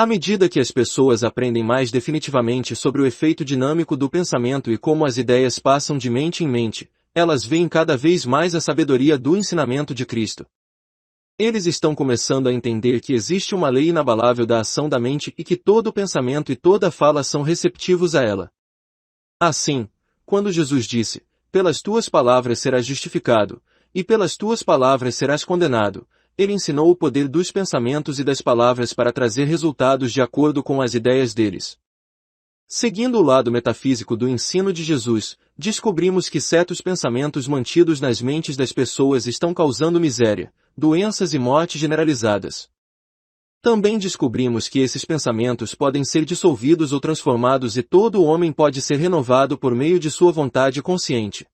À medida que as pessoas aprendem mais definitivamente sobre o efeito dinâmico do pensamento e como as ideias passam de mente em mente, elas veem cada vez mais a sabedoria do ensinamento de Cristo. Eles estão começando a entender que existe uma lei inabalável da ação da mente e que todo pensamento e toda fala são receptivos a ela. Assim, quando Jesus disse, pelas tuas palavras serás justificado, e pelas tuas palavras serás condenado, ele ensinou o poder dos pensamentos e das palavras para trazer resultados de acordo com as ideias deles. Seguindo o lado metafísico do ensino de Jesus, descobrimos que certos pensamentos mantidos nas mentes das pessoas estão causando miséria, doenças e morte generalizadas. Também descobrimos que esses pensamentos podem ser dissolvidos ou transformados e todo homem pode ser renovado por meio de sua vontade consciente.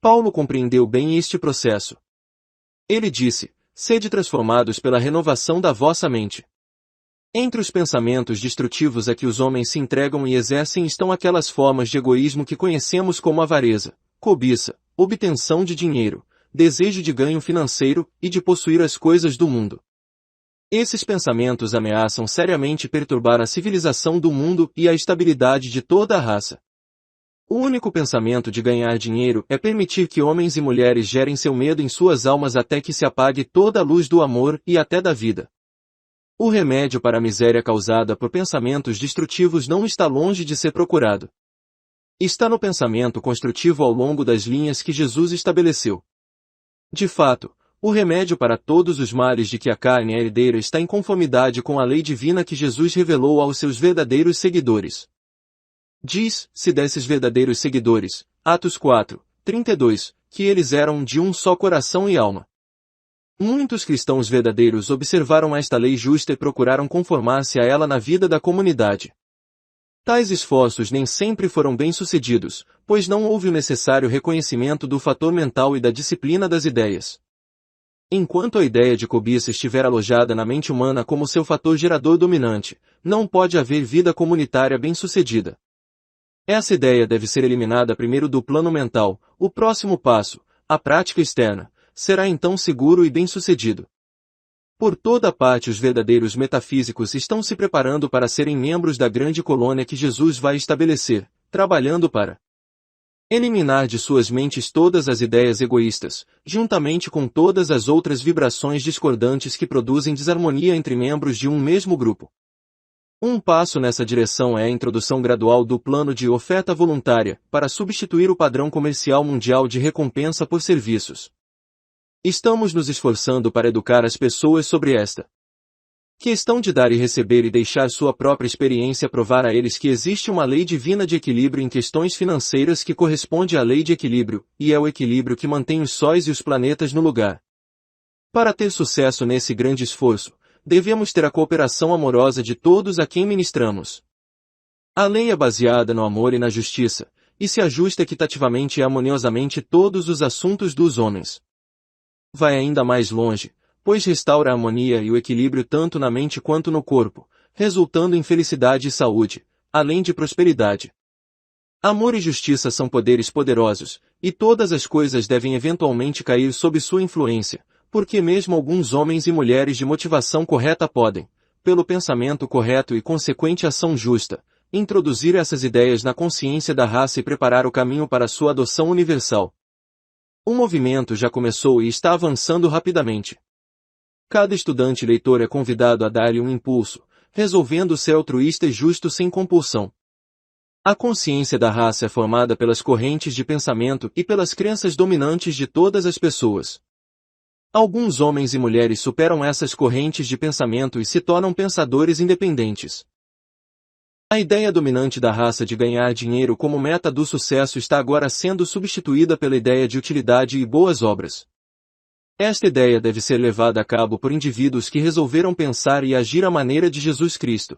Paulo compreendeu bem este processo. Ele disse, sede transformados pela renovação da vossa mente. Entre os pensamentos destrutivos a que os homens se entregam e exercem estão aquelas formas de egoísmo que conhecemos como avareza, cobiça, obtenção de dinheiro, desejo de ganho financeiro e de possuir as coisas do mundo. Esses pensamentos ameaçam seriamente perturbar a civilização do mundo e a estabilidade de toda a raça. O único pensamento de ganhar dinheiro é permitir que homens e mulheres gerem seu medo em suas almas até que se apague toda a luz do amor e até da vida. O remédio para a miséria causada por pensamentos destrutivos não está longe de ser procurado. Está no pensamento construtivo ao longo das linhas que Jesus estabeleceu. De fato, o remédio para todos os males de que a carne é herdeira está em conformidade com a lei divina que Jesus revelou aos seus verdadeiros seguidores. Diz-se desses verdadeiros seguidores, Atos 4, 32, que eles eram de um só coração e alma. Muitos cristãos verdadeiros observaram esta lei justa e procuraram conformar-se a ela na vida da comunidade. Tais esforços nem sempre foram bem-sucedidos, pois não houve o necessário reconhecimento do fator mental e da disciplina das ideias. Enquanto a ideia de cobiça estiver alojada na mente humana como seu fator gerador dominante, não pode haver vida comunitária bem-sucedida. Essa ideia deve ser eliminada primeiro do plano mental. O próximo passo, a prática externa, será então seguro e bem-sucedido. Por toda parte os verdadeiros metafísicos estão se preparando para serem membros da grande colônia que Jesus vai estabelecer, trabalhando para eliminar de suas mentes todas as ideias egoístas, juntamente com todas as outras vibrações discordantes que produzem desarmonia entre membros de um mesmo grupo. Um passo nessa direção é a introdução gradual do plano de oferta voluntária, para substituir o padrão comercial mundial de recompensa por serviços. Estamos nos esforçando para educar as pessoas sobre esta questão de dar e receber e deixar sua própria experiência provar a eles que existe uma lei divina de equilíbrio em questões financeiras que corresponde à lei de equilíbrio, e é o equilíbrio que mantém os sóis e os planetas no lugar. Para ter sucesso nesse grande esforço, devemos ter a cooperação amorosa de todos a quem ministramos. A lei é baseada no amor e na justiça, e se ajusta equitativamente e harmoniosamente todos os assuntos dos homens. Vai ainda mais longe, pois restaura a harmonia e o equilíbrio tanto na mente quanto no corpo, resultando em felicidade e saúde, além de prosperidade. Amor e justiça são poderes poderosos, e todas as coisas devem eventualmente cair sob sua influência, porque mesmo alguns homens e mulheres de motivação correta podem, pelo pensamento correto e consequente ação justa, introduzir essas ideias na consciência da raça e preparar o caminho para sua adoção universal. O movimento já começou e está avançando rapidamente. Cada estudante leitor é convidado a dar-lhe um impulso, resolvendo ser altruísta e justo sem compulsão. A consciência da raça é formada pelas correntes de pensamento e pelas crenças dominantes de todas as pessoas. Alguns homens e mulheres superam essas correntes de pensamento e se tornam pensadores independentes. A ideia dominante da raça de ganhar dinheiro como meta do sucesso está agora sendo substituída pela ideia de utilidade e boas obras. Esta ideia deve ser levada a cabo por indivíduos que resolveram pensar e agir à maneira de Jesus Cristo.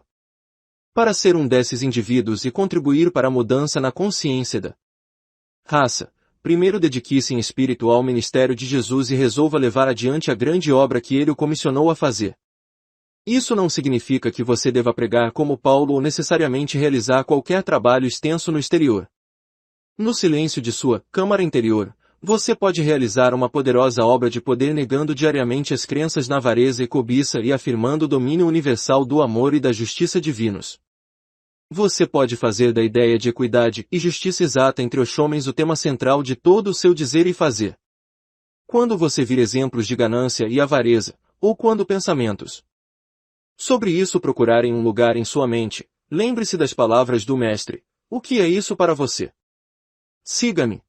Para ser um desses indivíduos e contribuir para a mudança na consciência da raça, primeiro dedique-se em espírito ao ministério de Jesus e resolva levar adiante a grande obra que ele o comissionou a fazer. Isso não significa que você deva pregar como Paulo ou necessariamente realizar qualquer trabalho extenso no exterior. No silêncio de sua câmara interior, você pode realizar uma poderosa obra de poder negando diariamente as crenças na avareza e cobiça e afirmando o domínio universal do amor e da justiça divinos. Você pode fazer da ideia de equidade e justiça exata entre os homens o tema central de todo o seu dizer e fazer. Quando você vir exemplos de ganância e avareza, ou quando pensamentos sobre isso procurarem um lugar em sua mente, lembre-se das palavras do Mestre: o que é isso para você? Siga-me.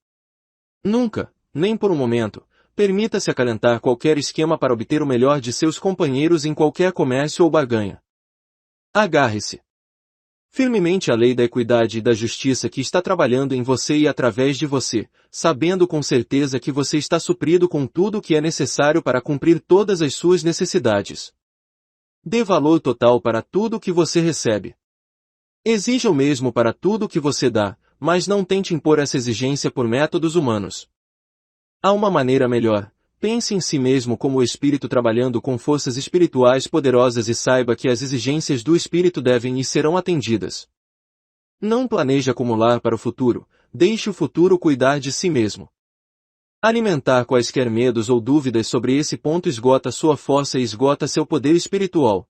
Nunca, nem por um momento, permita-se acalentar qualquer esquema para obter o melhor de seus companheiros em qualquer comércio ou barganha. Agarre-se firmemente à lei da equidade e da justiça que está trabalhando em você e através de você, sabendo com certeza que você está suprido com tudo o que é necessário para cumprir todas as suas necessidades. Dê valor total para tudo o que você recebe. Exija o mesmo para tudo o que você dá, mas não tente impor essa exigência por métodos humanos. Há uma maneira melhor. Pense em si mesmo como o Espírito trabalhando com forças espirituais poderosas e saiba que as exigências do Espírito devem e serão atendidas. Não planeje acumular para o futuro, deixe o futuro cuidar de si mesmo. Alimentar quaisquer medos ou dúvidas sobre esse ponto esgota sua força e esgota seu poder espiritual.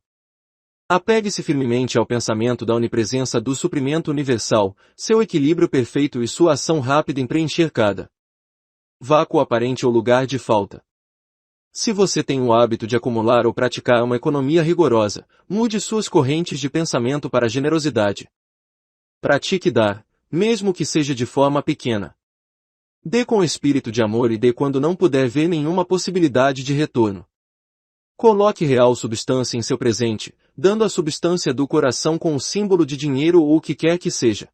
Apegue-se firmemente ao pensamento da onipresença do suprimento universal, seu equilíbrio perfeito e sua ação rápida em preencher cada vácuo aparente ou lugar de falta. Se você tem o hábito de acumular ou praticar uma economia rigorosa, mude suas correntes de pensamento para a generosidade. Pratique dar, mesmo que seja de forma pequena. Dê com espírito de amor e dê quando não puder ver nenhuma possibilidade de retorno. Coloque real substância em seu presente, dando a substância do coração com o símbolo de dinheiro ou o que quer que seja.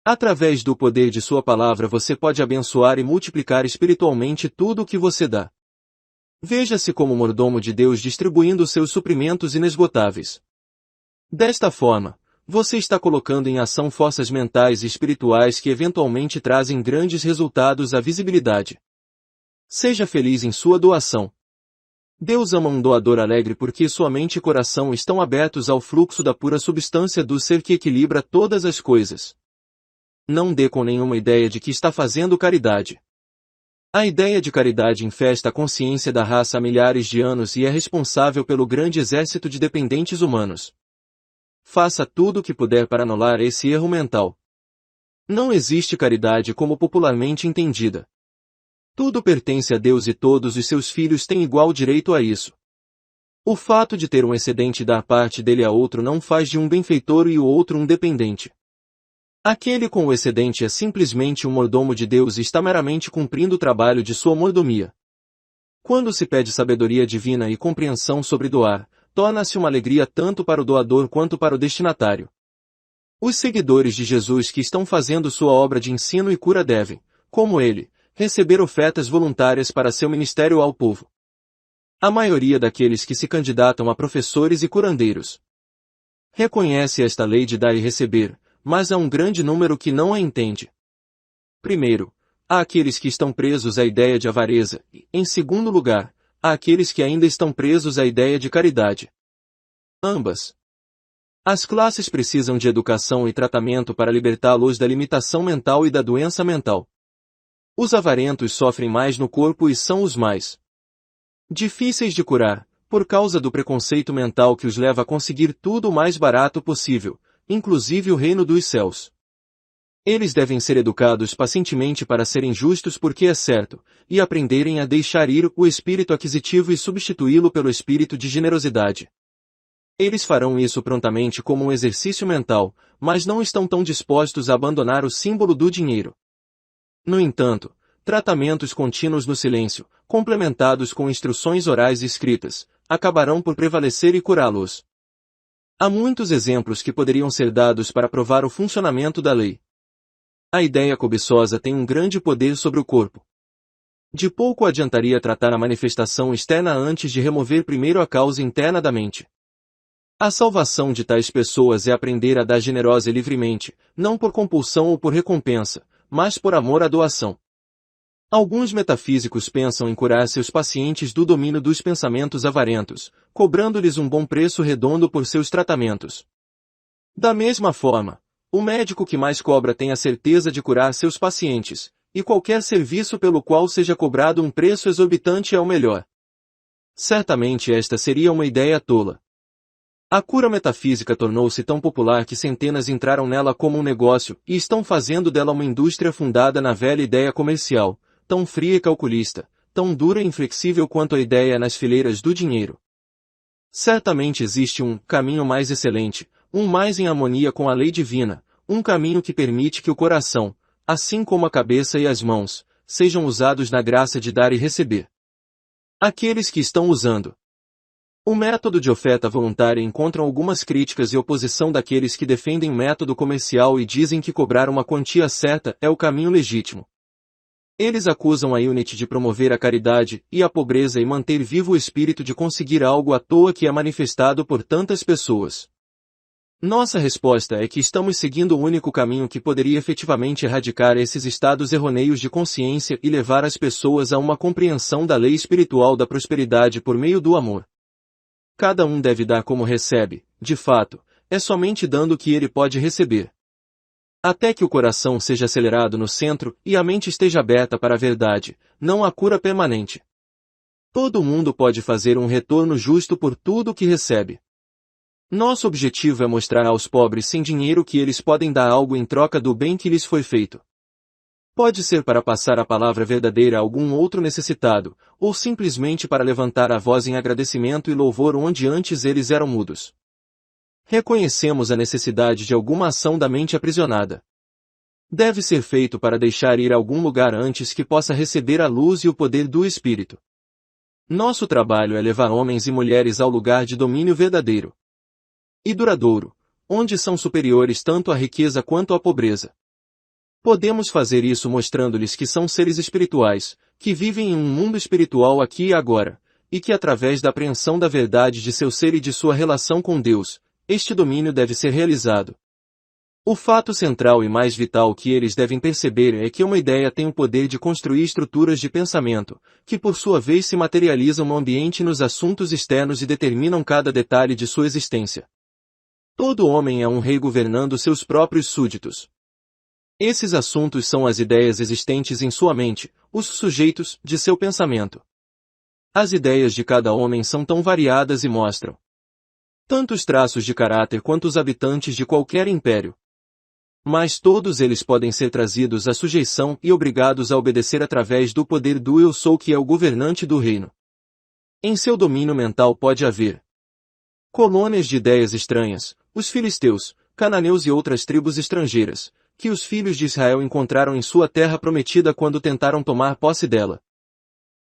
Através do poder de sua palavra você pode abençoar e multiplicar espiritualmente tudo o que você dá. Veja-se como mordomo de Deus distribuindo seus suprimentos inesgotáveis. Desta forma, você está colocando em ação forças mentais e espirituais que eventualmente trazem grandes resultados à visibilidade. Seja feliz em sua doação. Deus ama um doador alegre porque sua mente e coração estão abertos ao fluxo da pura substância do ser que equilibra todas as coisas. Não dê com nenhuma ideia de que está fazendo caridade. A ideia de caridade infesta a consciência da raça há milhares de anos e é responsável pelo grande exército de dependentes humanos. Faça tudo o que puder para anular esse erro mental. Não existe caridade como popularmente entendida. Tudo pertence a Deus e todos os seus filhos têm igual direito a isso. O fato de ter um excedente e dar parte dele a outro não faz de um benfeitor e o outro um dependente. Aquele com o excedente é simplesmente um mordomo de Deus e está meramente cumprindo o trabalho de sua mordomia. Quando se pede sabedoria divina e compreensão sobre doar, torna-se uma alegria tanto para o doador quanto para o destinatário. Os seguidores de Jesus que estão fazendo sua obra de ensino e cura devem, como ele, receber ofertas voluntárias para seu ministério ao povo. A maioria daqueles que se candidatam a professores e curandeiros reconhece esta lei de dar e receber, mas há um grande número que não a entende. Primeiro, há aqueles que estão presos à ideia de avareza, e, em segundo lugar, há aqueles que ainda estão presos à ideia de caridade. Ambas as classes precisam de educação e tratamento para libertá-los da limitação mental e da doença mental. Os avarentos sofrem mais no corpo e são os mais difíceis de curar, por causa do preconceito mental que os leva a conseguir tudo o mais barato possível, inclusive o reino dos céus. Eles devem ser educados pacientemente para serem justos porque é certo, e aprenderem a deixar ir o espírito aquisitivo e substituí-lo pelo espírito de generosidade. Eles farão isso prontamente como um exercício mental, mas não estão tão dispostos a abandonar o símbolo do dinheiro. No entanto, tratamentos contínuos no silêncio, complementados com instruções orais e escritas, acabarão por prevalecer e curá-los. Há muitos exemplos que poderiam ser dados para provar o funcionamento da lei. A ideia cobiçosa tem um grande poder sobre o corpo. De pouco adiantaria tratar a manifestação externa antes de remover primeiro a causa interna da mente. A salvação de tais pessoas é aprender a dar generosa e livremente, não por compulsão ou por recompensa, mas por amor à doação. Alguns metafísicos pensam em curar seus pacientes do domínio dos pensamentos avarentos, cobrando-lhes um bom preço redondo por seus tratamentos. Da mesma forma, o médico que mais cobra tem a certeza de curar seus pacientes, e qualquer serviço pelo qual seja cobrado um preço exorbitante é o melhor. Certamente esta seria uma ideia tola. A cura metafísica tornou-se tão popular que centenas entraram nela como um negócio e estão fazendo dela uma indústria fundada na velha ideia comercial, tão fria e calculista, tão dura e inflexível quanto a ideia nas fileiras do dinheiro. Certamente existe um caminho mais excelente, um mais em harmonia com a lei divina, um caminho que permite que o coração, assim como a cabeça e as mãos, sejam usados na graça de dar e receber. Aqueles que estão usando o método de oferta voluntária encontram algumas críticas e oposição daqueles que defendem o método comercial e dizem que cobrar uma quantia certa é o caminho legítimo. Eles acusam a Unity de promover a caridade e a pobreza e manter vivo o espírito de conseguir algo à toa que é manifestado por tantas pessoas. Nossa resposta é que estamos seguindo o único caminho que poderia efetivamente erradicar esses estados errôneos de consciência e levar as pessoas a uma compreensão da lei espiritual da prosperidade por meio do amor. Cada um deve dar como recebe, de fato, é somente dando o que ele pode receber. Até que o coração seja acelerado no centro e a mente esteja aberta para a verdade, não há cura permanente. Todo mundo pode fazer um retorno justo por tudo o que recebe. Nosso objetivo é mostrar aos pobres sem dinheiro que eles podem dar algo em troca do bem que lhes foi feito. Pode ser para passar a palavra verdadeira a algum outro necessitado, ou simplesmente para levantar a voz em agradecimento e louvor onde antes eles eram mudos. Reconhecemos a necessidade de alguma ação da mente aprisionada. Deve ser feito para deixar ir a algum lugar antes que possa receber a luz e o poder do Espírito. Nosso trabalho é levar homens e mulheres ao lugar de domínio verdadeiro e duradouro, onde são superiores tanto à riqueza quanto à pobreza. Podemos fazer isso mostrando-lhes que são seres espirituais, que vivem em um mundo espiritual aqui e agora, e que através da apreensão da verdade de seu ser e de sua relação com Deus, este domínio deve ser realizado. O fato central e mais vital que eles devem perceber é que uma ideia tem o poder de construir estruturas de pensamento, que por sua vez se materializam no ambiente e nos assuntos externos e determinam cada detalhe de sua existência. Todo homem é um rei governando seus próprios súditos. Esses assuntos são as ideias existentes em sua mente, os sujeitos de seu pensamento. As ideias de cada homem são tão variadas e mostram tanto os traços de caráter quanto os habitantes de qualquer império. Mas todos eles podem ser trazidos à sujeição e obrigados a obedecer através do poder do Eu Sou que é o governante do reino. Em seu domínio mental pode haver colônias de ideias estranhas, os filisteus, cananeus e outras tribos estrangeiras, que os filhos de Israel encontraram em sua terra prometida quando tentaram tomar posse dela.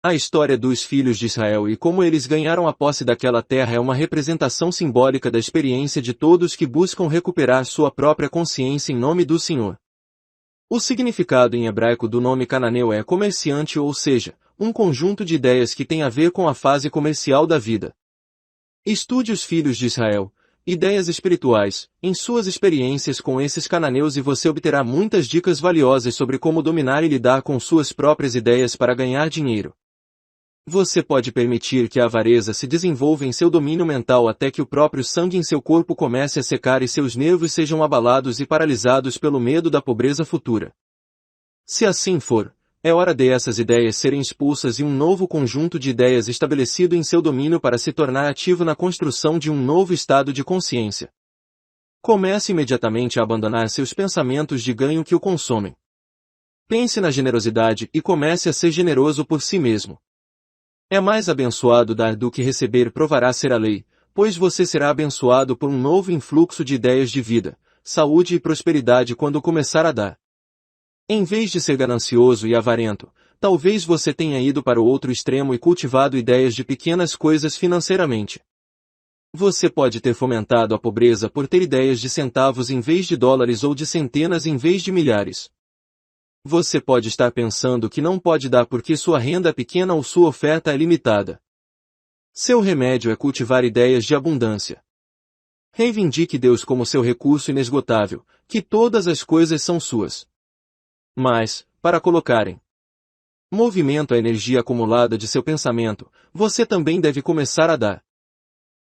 A história dos filhos de Israel e como eles ganharam a posse daquela terra é uma representação simbólica da experiência de todos que buscam recuperar sua própria consciência em nome do Senhor. O significado em hebraico do nome cananeu é comerciante, ou seja, um conjunto de ideias que tem a ver com a fase comercial da vida. Estude os filhos de Israel, ideias espirituais, em suas experiências com esses cananeus e você obterá muitas dicas valiosas sobre como dominar e lidar com suas próprias ideias para ganhar dinheiro. Você pode permitir que a avareza se desenvolva em seu domínio mental até que o próprio sangue em seu corpo comece a secar e seus nervos sejam abalados e paralisados pelo medo da pobreza futura. Se assim for, é hora de essas ideias serem expulsas e um novo conjunto de ideias estabelecido em seu domínio para se tornar ativo na construção de um novo estado de consciência. Comece imediatamente a abandonar seus pensamentos de ganho que o consomem. Pense na generosidade e comece a ser generoso por si mesmo. É mais abençoado dar do que receber, provará ser a lei, pois você será abençoado por um novo influxo de ideias de vida, saúde e prosperidade quando começar a dar. Em vez de ser ganancioso e avarento, talvez você tenha ido para o outro extremo e cultivado ideias de pequenas coisas financeiramente. Você pode ter fomentado a pobreza por ter ideias de centavos em vez de dólares ou de centenas em vez de milhares. Você pode estar pensando que não pode dar porque sua renda é pequena ou sua oferta é limitada. Seu remédio é cultivar ideias de abundância. Reivindique Deus como seu recurso inesgotável, que todas as coisas são suas. Mas, para colocarem movimento a energia acumulada de seu pensamento, você também deve começar a dar.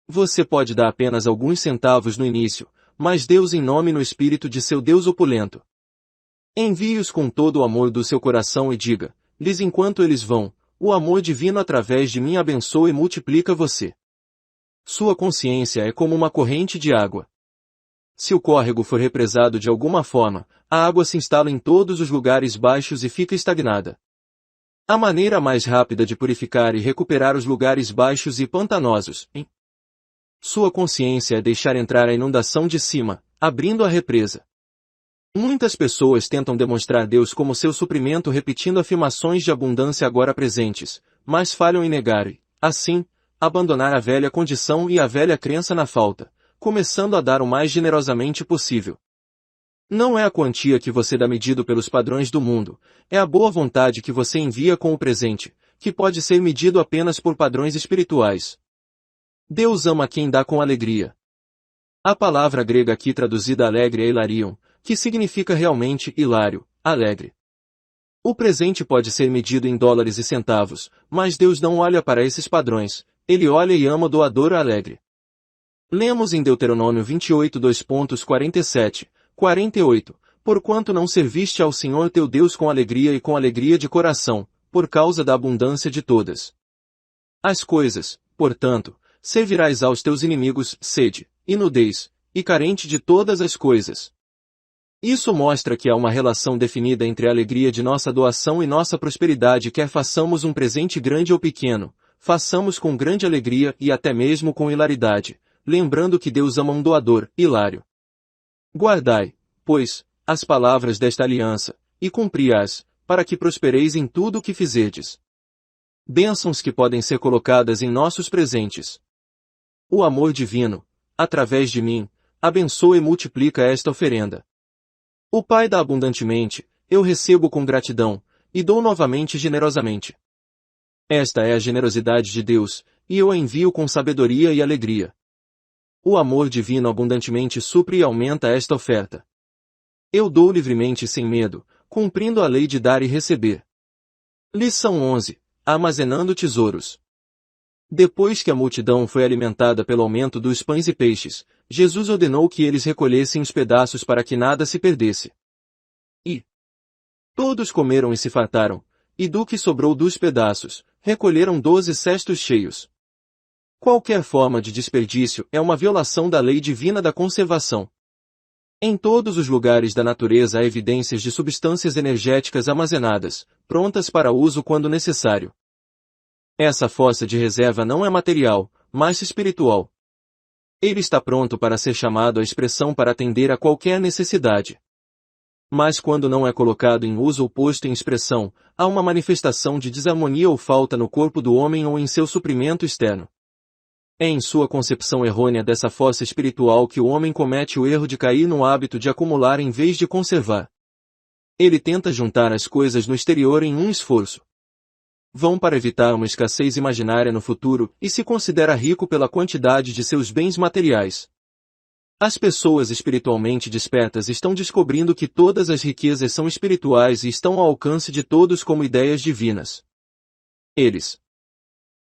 Você pode dar apenas alguns centavos no início, mas Deus em nome no espírito de seu Deus opulento. Envie-os com todo o amor do seu coração e diga-lhes enquanto eles vão, o amor divino através de mim abençoa e multiplica você. Sua consciência é como uma corrente de água. Se o córrego for represado de alguma forma, a água se instala em todos os lugares baixos e fica estagnada. A maneira mais rápida de purificar e recuperar os lugares baixos e pantanosos, em sua consciência é deixar entrar a inundação de cima, abrindo a represa. Muitas pessoas tentam demonstrar Deus como seu suprimento repetindo afirmações de abundância agora presentes, mas falham em negar e, assim, abandonar a velha condição e a velha crença na falta, começando a dar o mais generosamente possível. Não é a quantia que você dá medido pelos padrões do mundo, é a boa vontade que você envia com o presente, que pode ser medido apenas por padrões espirituais. Deus ama quem dá com alegria. A palavra grega aqui traduzida alegre é hilarion, que significa realmente hilário, alegre. O presente pode ser medido em dólares e centavos, mas Deus não olha para esses padrões, Ele olha e ama o doador alegre. Lemos em Deuteronômio 28 2.47, 48, porquanto não serviste ao Senhor teu Deus com alegria e com alegria de coração, por causa da abundância de todas as coisas, portanto, servirás aos teus inimigos, sede, e nudez, e carente de todas as coisas. Isso mostra que há uma relação definida entre a alegria de nossa doação e nossa prosperidade, quer façamos um presente grande ou pequeno, façamos com grande alegria e até mesmo com hilaridade, lembrando que Deus ama um doador, hilário. Guardai, pois, as palavras desta aliança, e cumpri-as, para que prospereis em tudo o que fizerdes. Bênçãos que podem ser colocadas em nossos presentes. O amor divino, através de mim, abençoa e multiplica esta oferenda. O Pai dá abundantemente, eu recebo com gratidão, e dou novamente generosamente. Esta é a generosidade de Deus, e eu a envio com sabedoria e alegria. O amor divino abundantemente supre e aumenta esta oferta. Eu dou livremente sem medo, cumprindo a lei de dar e receber. Lição 11. Armazenando tesouros. Depois que a multidão foi alimentada pelo aumento dos pães e peixes, Jesus ordenou que eles recolhessem os pedaços para que nada se perdesse. E todos comeram e se fartaram, e do que sobrou dos pedaços, recolheram 12 cestos cheios. Qualquer forma de desperdício é uma violação da lei divina da conservação. Em todos os lugares da natureza há evidências de substâncias energéticas armazenadas, prontas para uso quando necessário. Essa fossa de reserva não é material, mas espiritual. Ele está pronto para ser chamado à expressão para atender a qualquer necessidade. Mas quando não é colocado em uso ou posto em expressão, há uma manifestação de desarmonia ou falta no corpo do homem ou em seu suprimento externo. É em sua concepção errônea dessa fossa espiritual que o homem comete o erro de cair no hábito de acumular em vez de conservar. Ele tenta juntar as coisas no exterior em um esforço vão para evitar uma escassez imaginária no futuro e se considera rico pela quantidade de seus bens materiais. As pessoas espiritualmente despertas estão descobrindo que todas as riquezas são espirituais e estão ao alcance de todos como ideias divinas. Eles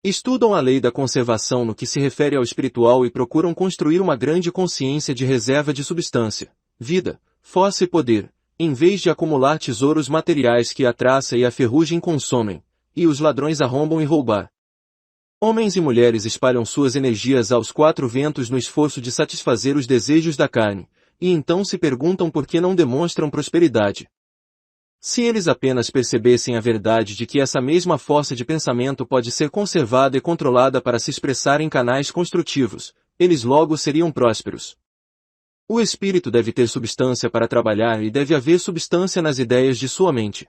estudam a lei da conservação no que se refere ao espiritual e procuram construir uma grande consciência de reserva de substância, vida, força e poder, em vez de acumular tesouros materiais que a traça e a ferrugem consomem, e os ladrões arrombam e roubar. Homens e mulheres espalham suas energias aos quatro ventos no esforço de satisfazer os desejos da carne, e então se perguntam por que não demonstram prosperidade. Se eles apenas percebessem a verdade de que essa mesma força de pensamento pode ser conservada e controlada para se expressar em canais construtivos, eles logo seriam prósperos. O espírito deve ter substância para trabalhar e deve haver substância nas ideias de sua mente.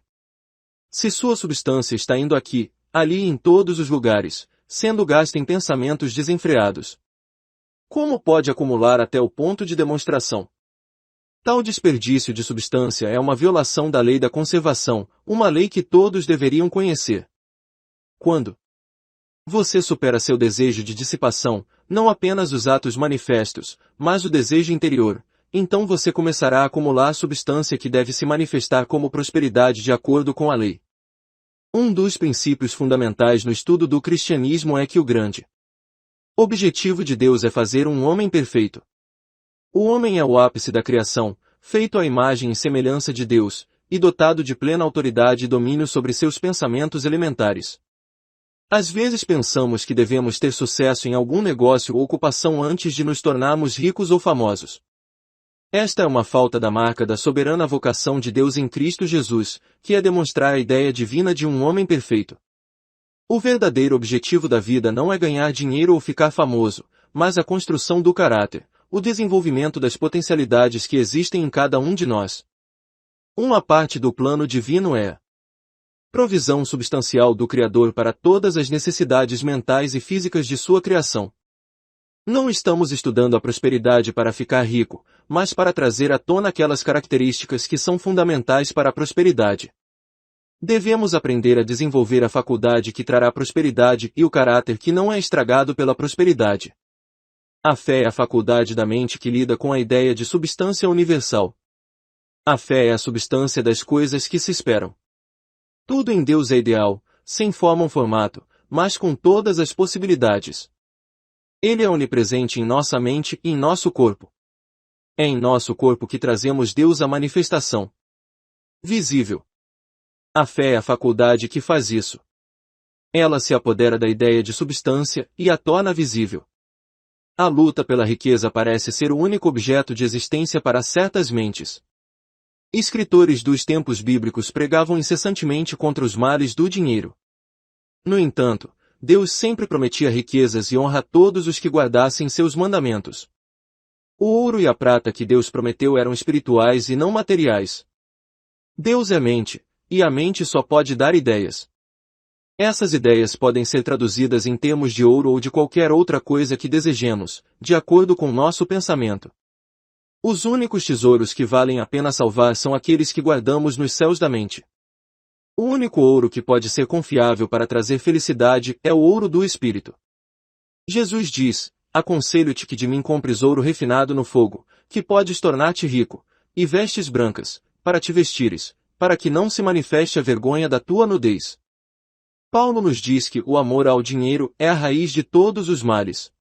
Se sua substância está indo aqui, ali e em todos os lugares, sendo gasta em pensamentos desenfreados, como pode acumular até o ponto de demonstração? Tal desperdício de substância é uma violação da lei da conservação, uma lei que todos deveriam conhecer. Quando você supera seu desejo de dissipação, não apenas os atos manifestos, mas o desejo interior, então você começará a acumular substância que deve se manifestar como prosperidade de acordo com a lei. Um dos princípios fundamentais no estudo do cristianismo é que o grande objetivo de Deus é fazer um homem perfeito. O homem é o ápice da criação, feito à imagem e semelhança de Deus, e dotado de plena autoridade e domínio sobre seus pensamentos elementares. Às vezes pensamos que devemos ter sucesso em algum negócio ou ocupação antes de nos tornarmos ricos ou famosos. Esta é uma falta da marca da soberana vocação de Deus em Cristo Jesus, que é demonstrar a ideia divina de um homem perfeito. O verdadeiro objetivo da vida não é ganhar dinheiro ou ficar famoso, mas a construção do caráter, o desenvolvimento das potencialidades que existem em cada um de nós. Uma parte do plano divino é provisão substancial do Criador para todas as necessidades mentais e físicas de sua criação. Não estamos estudando a prosperidade para ficar rico, mas para trazer à tona aquelas características que são fundamentais para a prosperidade. Devemos aprender a desenvolver a faculdade que trará prosperidade e o caráter que não é estragado pela prosperidade. A fé é a faculdade da mente que lida com a ideia de substância universal. A fé é a substância das coisas que se esperam. Tudo em Deus é ideal, sem forma ou formato, mas com todas as possibilidades. Ele é onipresente em nossa mente e em nosso corpo. É em nosso corpo que trazemos Deus à manifestação visível. A fé é a faculdade que faz isso. Ela se apodera da ideia de substância e a torna visível. A luta pela riqueza parece ser o único objeto de existência para certas mentes. Escritores dos tempos bíblicos pregavam incessantemente contra os males do dinheiro. No entanto, Deus sempre prometia riquezas e honra a todos os que guardassem seus mandamentos. O ouro e a prata que Deus prometeu eram espirituais e não materiais. Deus é mente, e a mente só pode dar ideias. Essas ideias podem ser traduzidas em termos de ouro ou de qualquer outra coisa que desejemos, de acordo com nosso pensamento. Os únicos tesouros que valem a pena salvar são aqueles que guardamos nos céus da mente. O único ouro que pode ser confiável para trazer felicidade é o ouro do Espírito. Jesus diz: aconselho-te que de mim compres ouro refinado no fogo, que podes tornar-te rico, e vestes brancas, para te vestires, para que não se manifeste a vergonha da tua nudez. Paulo nos diz que o amor ao dinheiro é a raiz de todos os males.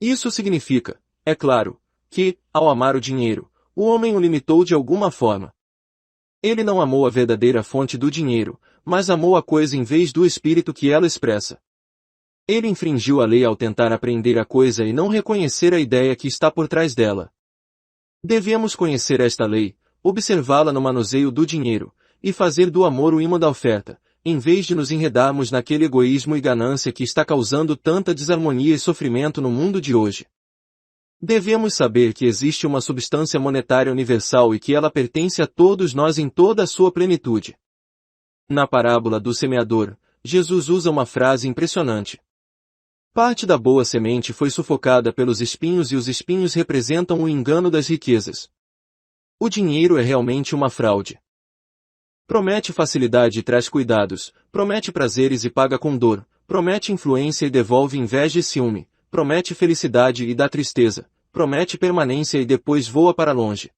Isso significa, é claro, que, ao amar o dinheiro, o homem o limitou de alguma forma. Ele não amou a verdadeira fonte do dinheiro, mas amou a coisa em vez do espírito que ela expressa. Ele infringiu a lei ao tentar apreender a coisa e não reconhecer a ideia que está por trás dela. Devemos conhecer esta lei, observá-la no manuseio do dinheiro, e fazer do amor o imã da oferta, em vez de nos enredarmos naquele egoísmo e ganância que está causando tanta desarmonia e sofrimento no mundo de hoje. Devemos saber que existe uma substância monetária universal e que ela pertence a todos nós em toda a sua plenitude. Na parábola do semeador, Jesus usa uma frase impressionante. Parte da boa semente foi sufocada pelos espinhos e os espinhos representam o engano das riquezas. O dinheiro é realmente uma fraude. Promete facilidade e traz cuidados, promete prazeres e paga com dor, promete influência e devolve inveja e ciúme, promete felicidade e dá tristeza, promete permanência e depois voa para longe.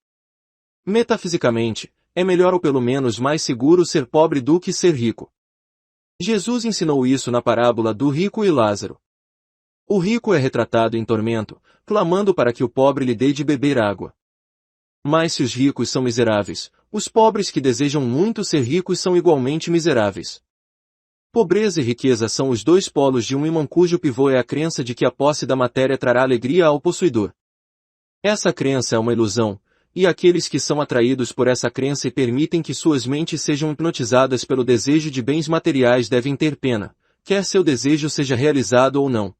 Metafisicamente, é melhor ou pelo menos mais seguro ser pobre do que ser rico. Jesus ensinou isso na parábola do rico e Lázaro. O rico é retratado em tormento, clamando para que o pobre lhe dê de beber água. Mas se os ricos são miseráveis, os pobres que desejam muito ser ricos são igualmente miseráveis. Pobreza e riqueza são os dois polos de um imã cujo pivô é a crença de que a posse da matéria trará alegria ao possuidor. Essa crença é uma ilusão, e aqueles que são atraídos por essa crença e permitem que suas mentes sejam hipnotizadas pelo desejo de bens materiais devem ter pena, quer seu desejo seja realizado ou não.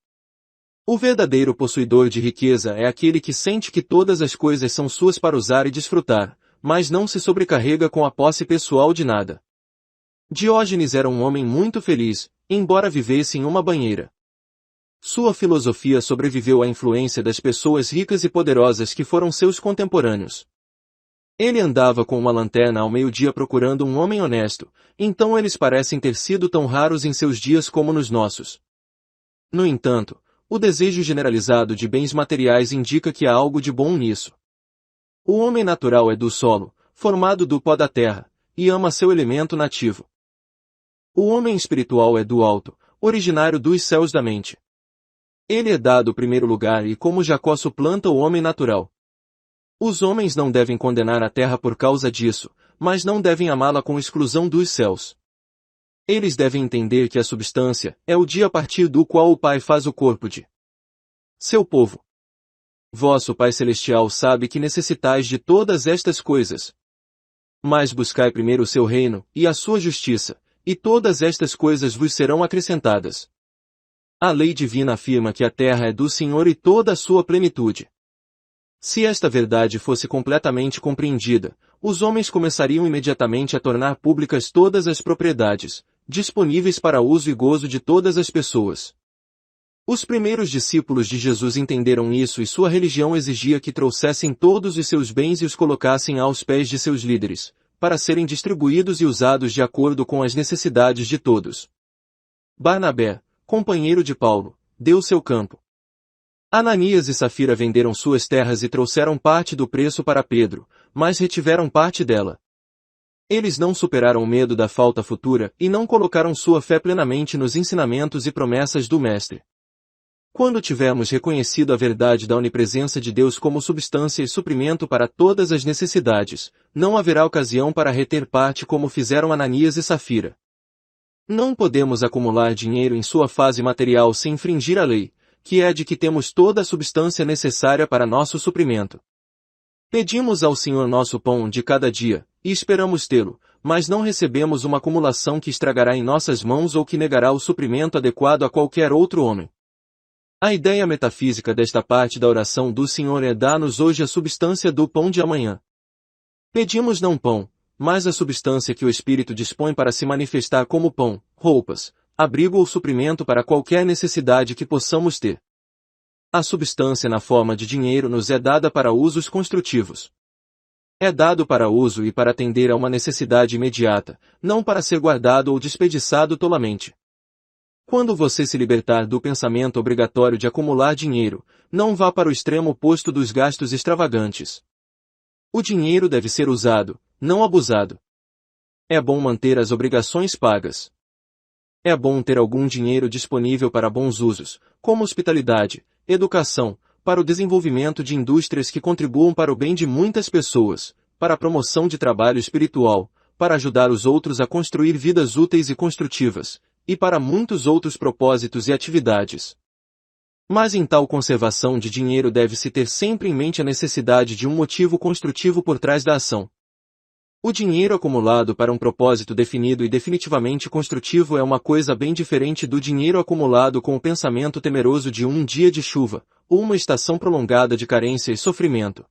O verdadeiro possuidor de riqueza é aquele que sente que todas as coisas são suas para usar e desfrutar, mas não se sobrecarrega com a posse pessoal de nada. Diógenes era um homem muito feliz, embora vivesse em uma banheira. Sua filosofia sobreviveu à influência das pessoas ricas e poderosas que foram seus contemporâneos. Ele andava com uma lanterna ao meio-dia procurando um homem honesto, então eles parecem ter sido tão raros em seus dias como nos nossos. No entanto, o desejo generalizado de bens materiais indica que há algo de bom nisso. O homem natural é do solo, formado do pó da terra, e ama seu elemento nativo. O homem espiritual é do alto, originário dos céus da mente. Ele é dado o primeiro lugar e como Jacó suplanta o homem natural. Os homens não devem condenar a terra por causa disso, mas não devem amá-la com exclusão dos céus. Eles devem entender que a substância é o dia a partir do qual o Pai faz o corpo de seu povo. Vosso Pai Celestial sabe que necessitais de todas estas coisas. Mas buscai primeiro o seu reino e a sua justiça, e todas estas coisas vos serão acrescentadas. A lei divina afirma que a terra é do Senhor e toda a sua plenitude. Se esta verdade fosse completamente compreendida, os homens começariam imediatamente a tornar públicas todas as propriedades, disponíveis para uso e gozo de todas as pessoas. Os primeiros discípulos de Jesus entenderam isso e sua religião exigia que trouxessem todos os seus bens e os colocassem aos pés de seus líderes, para serem distribuídos e usados de acordo com as necessidades de todos. Barnabé, companheiro de Paulo, deu seu campo. Ananias e Safira venderam suas terras e trouxeram parte do preço para Pedro, mas retiveram parte dela. Eles não superaram o medo da falta futura e não colocaram sua fé plenamente nos ensinamentos e promessas do Mestre. Quando tivermos reconhecido a verdade da onipresença de Deus como substância e suprimento para todas as necessidades, não haverá ocasião para reter parte como fizeram Ananias e Safira. Não podemos acumular dinheiro em sua fase material sem infringir a lei, que é de que temos toda a substância necessária para nosso suprimento. Pedimos ao Senhor nosso pão de cada dia, e esperamos tê-lo, mas não recebemos uma acumulação que estragará em nossas mãos ou que negará o suprimento adequado a qualquer outro homem. A ideia metafísica desta parte da oração do Senhor é dar-nos hoje a substância do pão de amanhã. Pedimos não pão, mas a substância que o Espírito dispõe para se manifestar como pão, roupas, abrigo ou suprimento para qualquer necessidade que possamos ter. A substância na forma de dinheiro nos é dada para usos construtivos. É dado para uso e para atender a uma necessidade imediata, não para ser guardado ou desperdiçado tolamente. Quando você se libertar do pensamento obrigatório de acumular dinheiro, não vá para o extremo oposto dos gastos extravagantes. O dinheiro deve ser usado, não abusado. É bom manter as obrigações pagas. É bom ter algum dinheiro disponível para bons usos, como hospitalidade, educação, para o desenvolvimento de indústrias que contribuam para o bem de muitas pessoas, para a promoção de trabalho espiritual, para ajudar os outros a construir vidas úteis e construtivas, e para muitos outros propósitos e atividades. Mas em tal conservação de dinheiro deve-se ter sempre em mente a necessidade de um motivo construtivo por trás da ação. O dinheiro acumulado para um propósito definido e definitivamente construtivo é uma coisa bem diferente do dinheiro acumulado com o pensamento temeroso de um dia de chuva, ou uma estação prolongada de carência e sofrimento.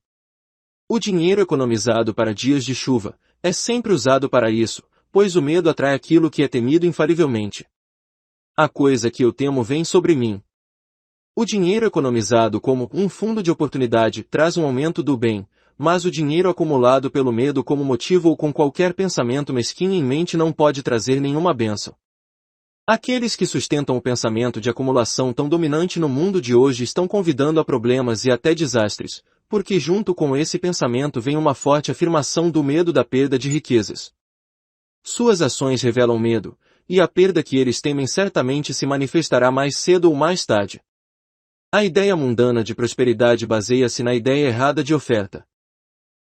O dinheiro economizado para dias de chuva é sempre usado para isso, pois o medo atrai aquilo que é temido infalivelmente. A coisa que eu temo vem sobre mim. O dinheiro economizado como um fundo de oportunidade traz um aumento do bem, mas o dinheiro acumulado pelo medo como motivo ou com qualquer pensamento mesquinho em mente não pode trazer nenhuma bênção. Aqueles que sustentam o pensamento de acumulação tão dominante no mundo de hoje estão convidando a problemas e até desastres, porque junto com esse pensamento vem uma forte afirmação do medo da perda de riquezas. Suas ações revelam medo, e a perda que eles temem certamente se manifestará mais cedo ou mais tarde. A ideia mundana de prosperidade baseia-se na ideia errada de oferta.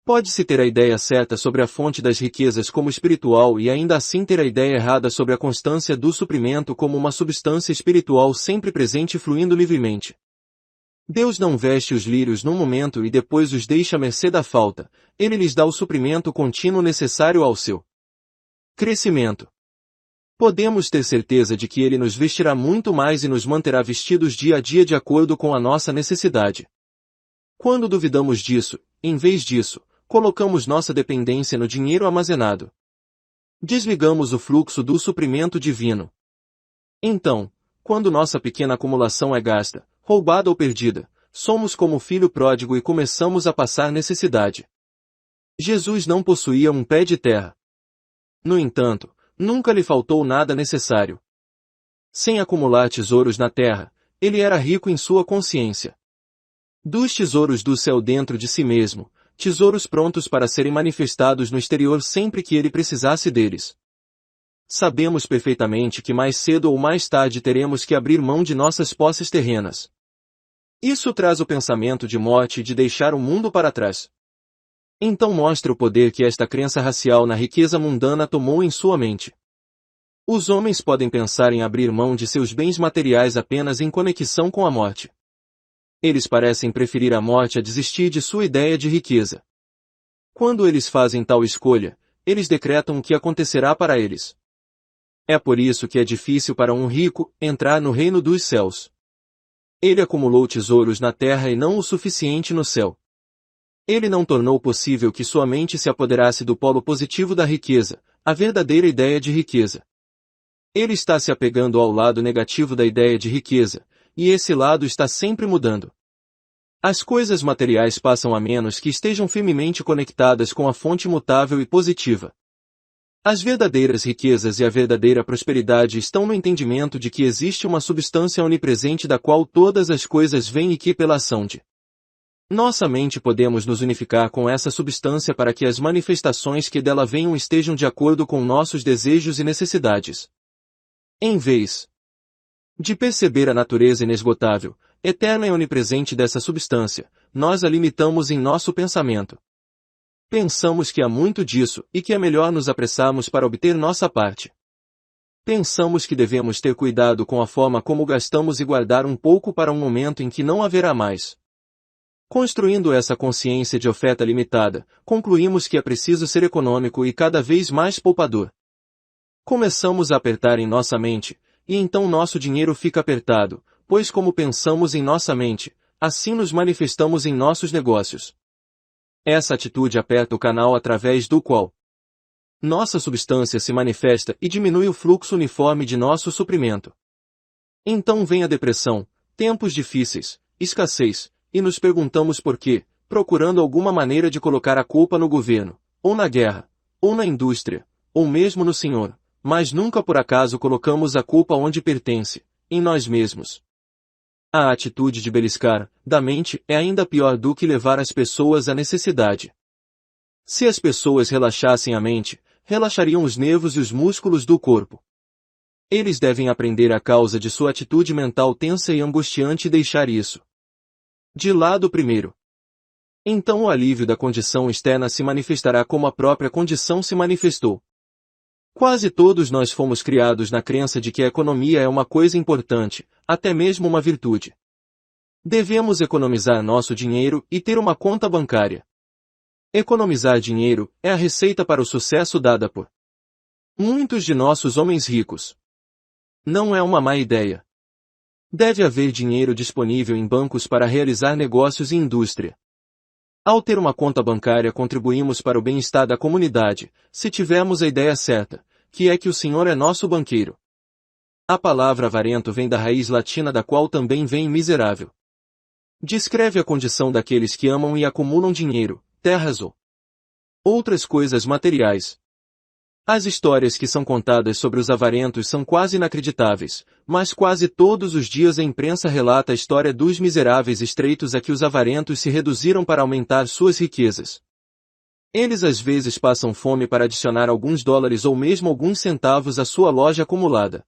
Pode-se ter a ideia certa sobre a fonte das riquezas como espiritual e ainda assim ter a ideia errada sobre a constância do suprimento como uma substância espiritual sempre presente e fluindo livremente. Deus não veste os lírios num momento e depois os deixa à mercê da falta, Ele lhes dá o suprimento contínuo necessário ao seu crescimento. Podemos ter certeza de que Ele nos vestirá muito mais e nos manterá vestidos dia a dia de acordo com a nossa necessidade. Quando duvidamos disso, em vez disso, colocamos nossa dependência no dinheiro armazenado. Desligamos o fluxo do suprimento divino. Então, quando nossa pequena acumulação é gasta, roubada ou perdida, somos como o filho pródigo e começamos a passar necessidade. Jesus não possuía um pé de terra. No entanto, nunca lhe faltou nada necessário. Sem acumular tesouros na terra, ele era rico em sua consciência. Dos tesouros do céu dentro de si mesmo, tesouros prontos para serem manifestados no exterior sempre que ele precisasse deles. Sabemos perfeitamente que mais cedo ou mais tarde teremos que abrir mão de nossas posses terrenas. Isso traz o pensamento de morte e de deixar o mundo para trás. Então mostra o poder que esta crença racial na riqueza mundana tomou em sua mente. Os homens podem pensar em abrir mão de seus bens materiais apenas em conexão com a morte. Eles parecem preferir a morte a desistir de sua ideia de riqueza. Quando eles fazem tal escolha, eles decretam o que acontecerá para eles. É por isso que é difícil para um rico entrar no reino dos céus. Ele acumulou tesouros na terra e não o suficiente no céu. Ele não tornou possível que sua mente se apoderasse do polo positivo da riqueza, a verdadeira ideia de riqueza. Ele está se apegando ao lado negativo da ideia de riqueza, e esse lado está sempre mudando. As coisas materiais passam a menos que estejam firmemente conectadas com a fonte imutável e positiva. As verdadeiras riquezas e a verdadeira prosperidade estão no entendimento de que existe uma substância onipresente da qual todas as coisas vêm e que pela ação de nossa mente podemos nos unificar com essa substância para que as manifestações que dela venham estejam de acordo com nossos desejos e necessidades. Em vez de perceber a natureza inesgotável, eterna e onipresente dessa substância, nós a limitamos em nosso pensamento. Pensamos que há muito disso e que é melhor nos apressarmos para obter nossa parte. Pensamos que devemos ter cuidado com a forma como gastamos e guardar um pouco para um momento em que não haverá mais. Construindo essa consciência de oferta limitada, concluímos que é preciso ser econômico e cada vez mais poupador. Começamos a apertar em nossa mente, e então nosso dinheiro fica apertado, pois como pensamos em nossa mente, assim nos manifestamos em nossos negócios. Essa atitude aperta o canal através do qual nossa substância se manifesta e diminui o fluxo uniforme de nosso suprimento. Então vem a depressão, tempos difíceis, escassez, e nos perguntamos por quê, procurando alguma maneira de colocar a culpa no governo, ou na guerra, ou na indústria, ou mesmo no Senhor, mas nunca por acaso colocamos a culpa onde pertence, em nós mesmos. A atitude de beliscar, da mente, é ainda pior do que levar as pessoas à necessidade. Se as pessoas relaxassem a mente, relaxariam os nervos e os músculos do corpo. Eles devem aprender a causa de sua atitude mental tensa e angustiante e deixar isso de lado primeiro. Então o alívio da condição externa se manifestará como a própria condição se manifestou. Quase todos nós fomos criados na crença de que a economia é uma coisa importante, até mesmo uma virtude. Devemos economizar nosso dinheiro e ter uma conta bancária. Economizar dinheiro é a receita para o sucesso dada por muitos de nossos homens ricos. Não é uma má ideia. Deve haver dinheiro disponível em bancos para realizar negócios e indústria. Ao ter uma conta bancária contribuímos para o bem-estar da comunidade, se tivermos a ideia certa, que é que o Senhor é nosso banqueiro. A palavra avarento vem da raiz latina da qual também vem miserável. Descreve a condição daqueles que amam e acumulam dinheiro, terras ou outras coisas materiais. As histórias que são contadas sobre os avarentos são quase inacreditáveis, mas quase todos os dias a imprensa relata a história dos miseráveis estreitos a que os avarentos se reduziram para aumentar suas riquezas. Eles às vezes passam fome para adicionar alguns dólares ou mesmo alguns centavos à sua loja acumulada.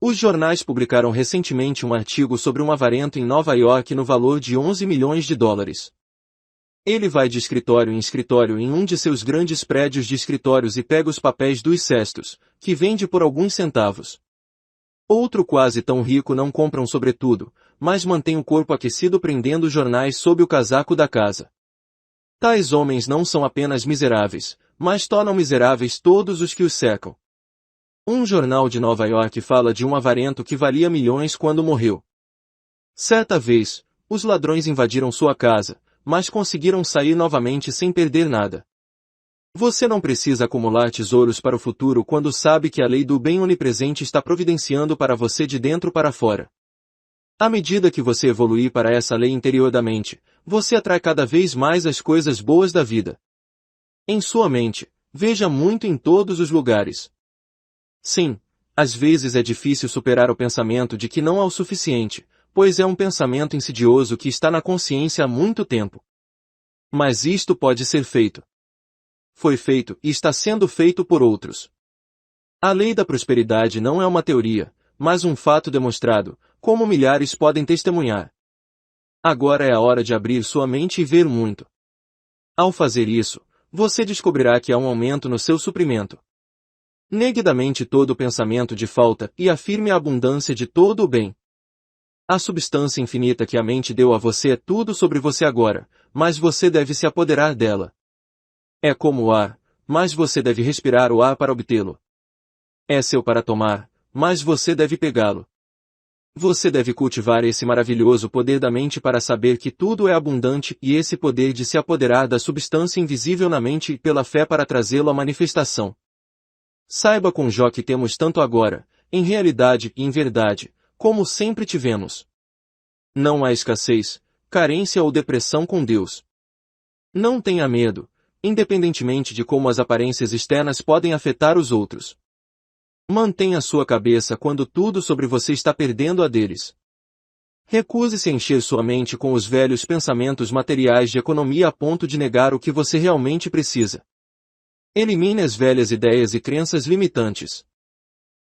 Os jornais publicaram recentemente um artigo sobre um avarento em Nova York no valor de 11 milhões de dólares. Ele vai de escritório em escritório em um de seus grandes prédios de escritórios e pega os papéis dos cestos, que vende por alguns centavos. Outro quase tão rico não compra um sobretudo, mas mantém o corpo aquecido prendendo jornais sob o casaco da casa. Tais homens não são apenas miseráveis, mas tornam miseráveis todos os que os cercam. Um jornal de Nova York fala de um avarento que valia milhões quando morreu. Certa vez, os ladrões invadiram sua casa, mas conseguiram sair novamente sem perder nada. Você não precisa acumular tesouros para o futuro quando sabe que a lei do bem onipresente está providenciando para você de dentro para fora. À medida que você evoluir para essa lei interior da mente, você atrai cada vez mais as coisas boas da vida. Em sua mente, veja muito em todos os lugares. Sim, às vezes é difícil superar o pensamento de que não há o suficiente, pois é um pensamento insidioso que está na consciência há muito tempo. Mas isto pode ser feito. Foi feito e está sendo feito por outros. A lei da prosperidade não é uma teoria, mas um fato demonstrado, como milhares podem testemunhar. Agora é a hora de abrir sua mente e ver muito. Ao fazer isso, você descobrirá que há um aumento no seu suprimento. Negue da mente todo o pensamento de falta e afirme a abundância de todo o bem. A substância infinita que a mente deu a você é tudo sobre você agora, mas você deve se apoderar dela. É como o ar, mas você deve respirar o ar para obtê-lo. É seu para tomar, mas você deve pegá-lo. Você deve cultivar esse maravilhoso poder da mente para saber que tudo é abundante e esse poder de se apoderar da substância invisível na mente e pela fé para trazê-lo à manifestação. Saiba com Jó que temos tanto agora, em realidade e em verdade, como sempre tivemos. Não há escassez, carência ou depressão com Deus. Não tenha medo, independentemente de como as aparências externas podem afetar os outros. Mantenha sua cabeça quando tudo sobre você está perdendo a deles. Recuse-se a encher sua mente com os velhos pensamentos materiais de economia a ponto de negar o que você realmente precisa. Elimine as velhas ideias e crenças limitantes.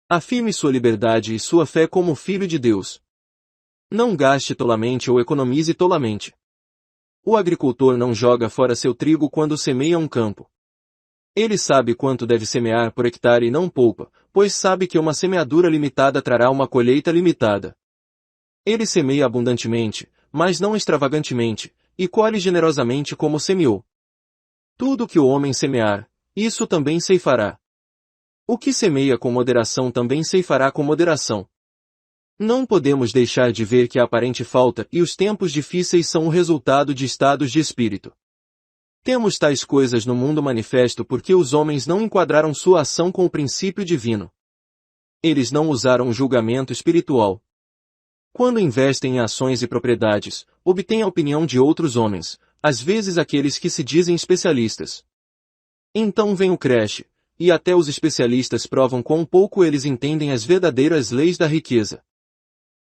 Afirme sua liberdade e sua fé como filho de Deus. Não gaste tolamente ou economize tolamente. O agricultor não joga fora seu trigo quando semeia um campo. Ele sabe quanto deve semear por hectare e não poupa, pois sabe que uma semeadura limitada trará uma colheita limitada. Ele semeia abundantemente, mas não extravagantemente, e colhe generosamente como semeou. Tudo que o homem semear, isso também ceifará. O que semeia com moderação também ceifará com moderação. Não podemos deixar de ver que a aparente falta e os tempos difíceis são o resultado de estados de espírito. Temos tais coisas no mundo manifesto porque os homens não enquadraram sua ação com o princípio divino. Eles não usaram o julgamento espiritual. Quando investem em ações e propriedades, obtêm a opinião de outros homens, às vezes aqueles que se dizem especialistas. Então vem o crash, e até os especialistas provam quão pouco eles entendem as verdadeiras leis da riqueza.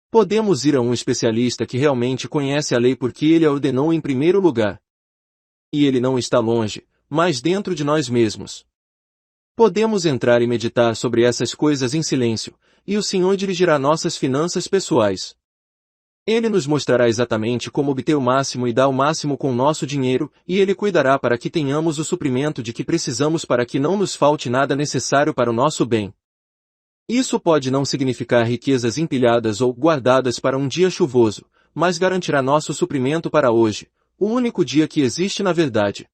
Podemos ir a um especialista que realmente conhece a lei porque ele a ordenou em primeiro lugar. E ele não está longe, mas dentro de nós mesmos. Podemos entrar e meditar sobre essas coisas em silêncio, e o Senhor dirigirá nossas finanças pessoais. Ele nos mostrará exatamente como obter o máximo e dar o máximo com nosso dinheiro, e Ele cuidará para que tenhamos o suprimento de que precisamos para que não nos falte nada necessário para o nosso bem. Isso pode não significar riquezas empilhadas ou guardadas para um dia chuvoso, mas garantirá nosso suprimento para hoje, o único dia que existe na verdade.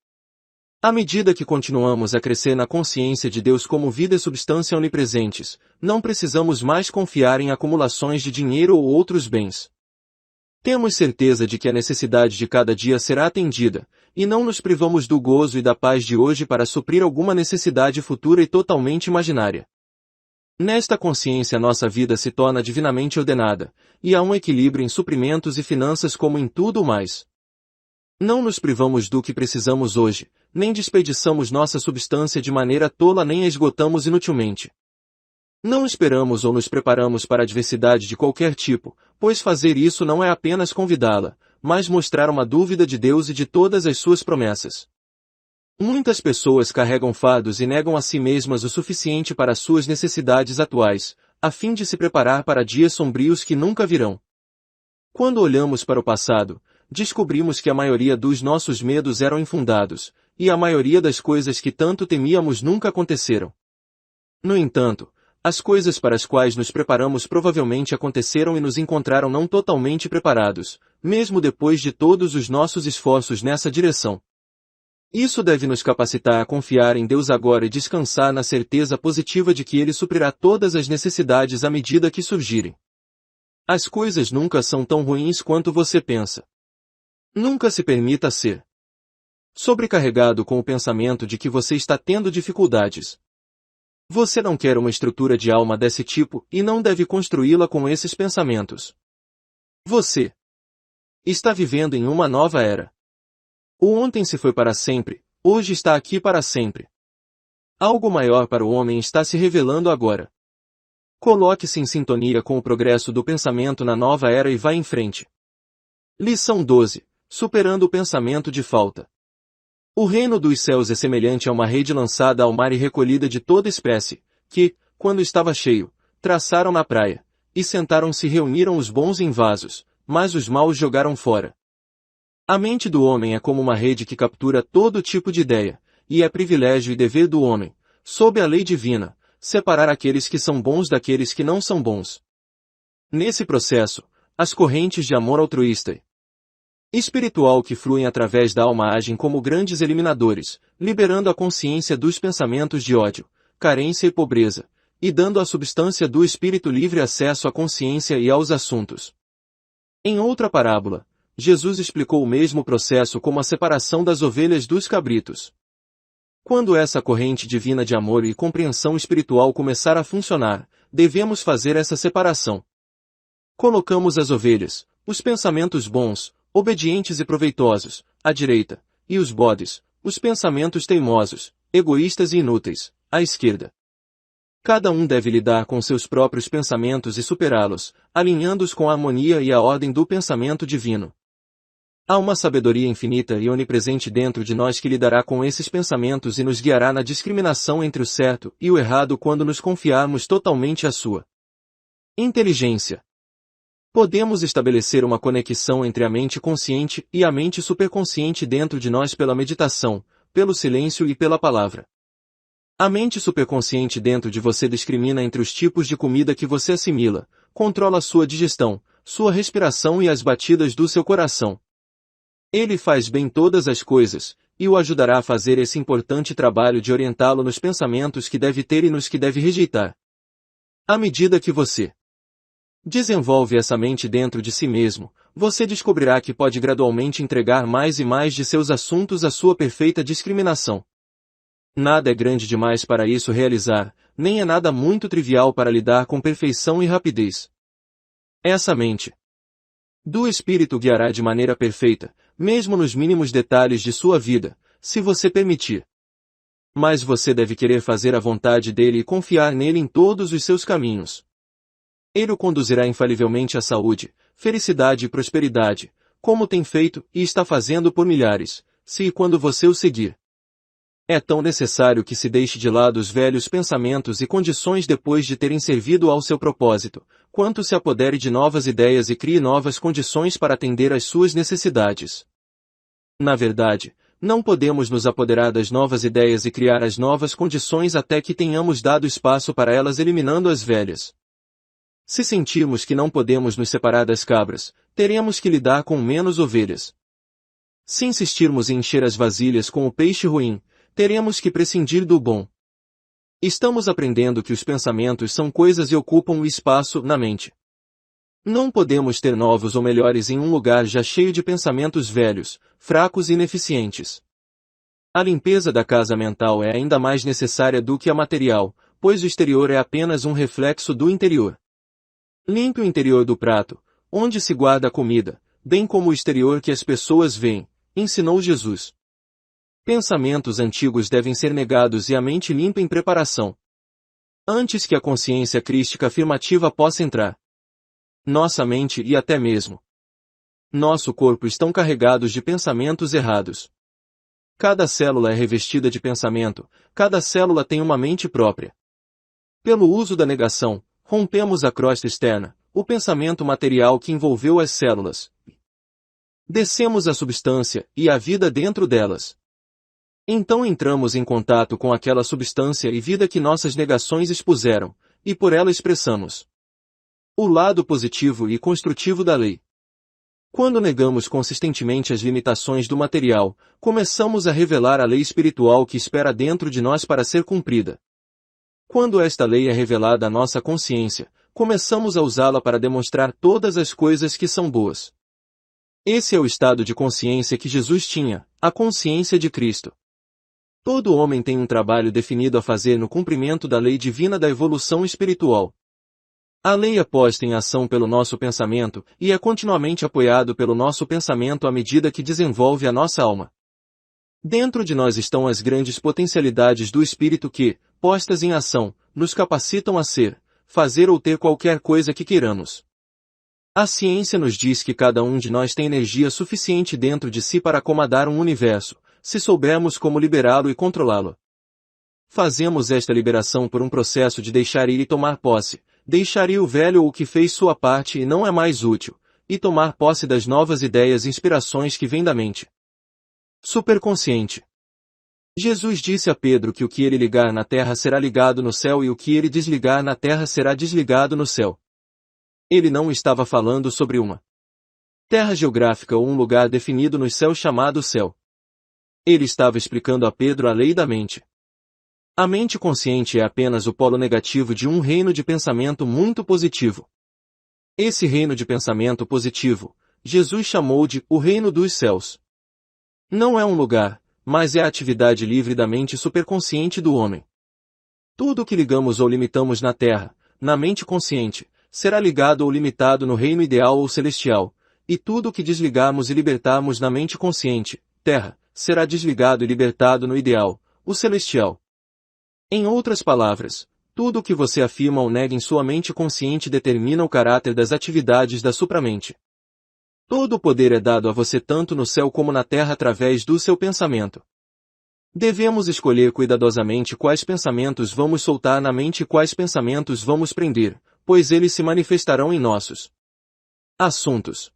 À medida que continuamos a crescer na consciência de Deus como vida e substância onipresentes, não precisamos mais confiar em acumulações de dinheiro ou outros bens. Temos certeza de que a necessidade de cada dia será atendida, e não nos privamos do gozo e da paz de hoje para suprir alguma necessidade futura e totalmente imaginária. Nesta consciência nossa vida se torna divinamente ordenada, e há um equilíbrio em suprimentos e finanças como em tudo o mais. Não nos privamos do que precisamos hoje, nem desperdiçamos nossa substância de maneira tola nem a esgotamos inutilmente. Não esperamos ou nos preparamos para a adversidade de qualquer tipo, pois fazer isso não é apenas convidá-la, mas mostrar uma dúvida de Deus e de todas as suas promessas. Muitas pessoas carregam fardos e negam a si mesmas o suficiente para suas necessidades atuais, a fim de se preparar para dias sombrios que nunca virão. Quando olhamos para o passado, descobrimos que a maioria dos nossos medos eram infundados, e a maioria das coisas que tanto temíamos nunca aconteceram. No entanto, as coisas para as quais nos preparamos provavelmente aconteceram e nos encontraram não totalmente preparados, mesmo depois de todos os nossos esforços nessa direção. Isso deve nos capacitar a confiar em Deus agora e descansar na certeza positiva de que Ele suprirá todas as necessidades à medida que surgirem. As coisas nunca são tão ruins quanto você pensa. Nunca se permita ser sobrecarregado com o pensamento de que você está tendo dificuldades. Você não quer uma estrutura de alma desse tipo e não deve construí-la com esses pensamentos. Você está vivendo em uma nova era. O ontem se foi para sempre, hoje está aqui para sempre. Algo maior para o homem está se revelando agora. Coloque-se em sintonia com o progresso do pensamento na nova era e vá em frente. Lição 12. Superando o pensamento de falta. O reino dos céus é semelhante a uma rede lançada ao mar e recolhida de toda espécie, que, quando estava cheio, traçaram na praia, e sentaram-se e reuniram os bons em vasos, mas os maus jogaram fora. A mente do homem é como uma rede que captura todo tipo de ideia, e é privilégio e dever do homem, sob a lei divina, separar aqueles que são bons daqueles que não são bons. Nesse processo, as correntes de amor altruísta e espiritual que fluem através da alma agem como grandes eliminadores, liberando a consciência dos pensamentos de ódio, carência e pobreza, e dando à substância do espírito livre acesso à consciência e aos assuntos. Em outra parábola, Jesus explicou o mesmo processo como a separação das ovelhas dos cabritos. Quando essa corrente divina de amor e compreensão espiritual começar a funcionar, devemos fazer essa separação. Colocamos as ovelhas, os pensamentos bons, obedientes e proveitosos, à direita, e os bodes, os pensamentos teimosos, egoístas e inúteis, à esquerda. Cada um deve lidar com seus próprios pensamentos e superá-los, alinhando-os com a harmonia e a ordem do pensamento divino. Há uma sabedoria infinita e onipresente dentro de nós que lidará com esses pensamentos e nos guiará na discriminação entre o certo e o errado quando nos confiarmos totalmente à sua inteligência. Podemos estabelecer uma conexão entre a mente consciente e a mente superconsciente dentro de nós pela meditação, pelo silêncio e pela palavra. A mente superconsciente dentro de você discrimina entre os tipos de comida que você assimila, controla sua digestão, sua respiração e as batidas do seu coração. Ele faz bem todas as coisas, e o ajudará a fazer esse importante trabalho de orientá-lo nos pensamentos que deve ter e nos que deve rejeitar. À medida que você desenvolve essa mente dentro de si mesmo, você descobrirá que pode gradualmente entregar mais e mais de seus assuntos à sua perfeita discriminação. Nada é grande demais para isso realizar, nem é nada muito trivial para lidar com perfeição e rapidez. Essa mente do Espírito guiará de maneira perfeita, mesmo nos mínimos detalhes de sua vida, se você permitir. Mas você deve querer fazer a vontade dele e confiar nele em todos os seus caminhos. Ele o conduzirá infalivelmente à saúde, felicidade e prosperidade, como tem feito e está fazendo por milhares, se e quando você o seguir. É tão necessário que se deixe de lado os velhos pensamentos e condições depois de terem servido ao seu propósito, quanto se apodere de novas ideias e crie novas condições para atender às suas necessidades. Na verdade, não podemos nos apoderar das novas ideias e criar as novas condições até que tenhamos dado espaço para elas eliminando as velhas. Se sentirmos que não podemos nos separar das cabras, teremos que lidar com menos ovelhas. Se insistirmos em encher as vasilhas com o peixe ruim, teremos que prescindir do bom. Estamos aprendendo que os pensamentos são coisas e ocupam o espaço na mente. Não podemos ter novos ou melhores em um lugar já cheio de pensamentos velhos, fracos e ineficientes. A limpeza da casa mental é ainda mais necessária do que a material, pois o exterior é apenas um reflexo do interior. Limpe o interior do prato, onde se guarda a comida, bem como o exterior que as pessoas veem, ensinou Jesus. Pensamentos antigos devem ser negados e a mente limpa em preparação. Antes que a consciência crística afirmativa possa entrar. Nossa mente e até mesmo nosso corpo estão carregados de pensamentos errados. Cada célula é revestida de pensamento, cada célula tem uma mente própria. Pelo uso da negação, rompemos a crosta externa, o pensamento material que envolveu as células. Descemos a substância e a vida dentro delas. Então entramos em contato com aquela substância e vida que nossas negações expuseram, e por ela expressamos o lado positivo e construtivo da lei. Quando negamos consistentemente as limitações do material, começamos a revelar a lei espiritual que espera dentro de nós para ser cumprida. Quando esta lei é revelada à nossa consciência, começamos a usá-la para demonstrar todas as coisas que são boas. Esse é o estado de consciência que Jesus tinha, a consciência de Cristo. Todo homem tem um trabalho definido a fazer no cumprimento da lei divina da evolução espiritual. A lei é posta em ação pelo nosso pensamento, e é continuamente apoiado pelo nosso pensamento à medida que desenvolve a nossa alma. Dentro de nós estão as grandes potencialidades do espírito que, postas em ação, nos capacitam a ser, fazer ou ter qualquer coisa que queiramos. A ciência nos diz que cada um de nós tem energia suficiente dentro de si para acomodar um universo, se soubermos como liberá-lo e controlá-lo. Fazemos esta liberação por um processo de deixar ir e tomar posse, deixar ir o velho ou o que fez sua parte e não é mais útil, e tomar posse das novas ideias e inspirações que vêm da mente superconsciente. Jesus disse a Pedro que o que ele ligar na terra será ligado no céu e o que ele desligar na terra será desligado no céu. Ele não estava falando sobre uma terra geográfica ou um lugar definido nos céus chamado céu. Ele estava explicando a Pedro a lei da mente. A mente consciente é apenas o polo negativo de um reino de pensamento muito positivo. Esse reino de pensamento positivo, Jesus chamou de o reino dos céus. Não é um lugar, mas é a atividade livre da mente superconsciente do homem. Tudo o que ligamos ou limitamos na Terra, na mente consciente, será ligado ou limitado no reino ideal ou celestial, e tudo o que desligarmos e libertarmos na mente consciente, Terra, será desligado e libertado no ideal, o celestial. Em outras palavras, tudo o que você afirma ou nega em sua mente consciente determina o caráter das atividades da supramente. Todo o poder é dado a você tanto no céu como na terra através do seu pensamento. Devemos escolher cuidadosamente quais pensamentos vamos soltar na mente e quais pensamentos vamos prender, pois eles se manifestarão em nossos assuntos.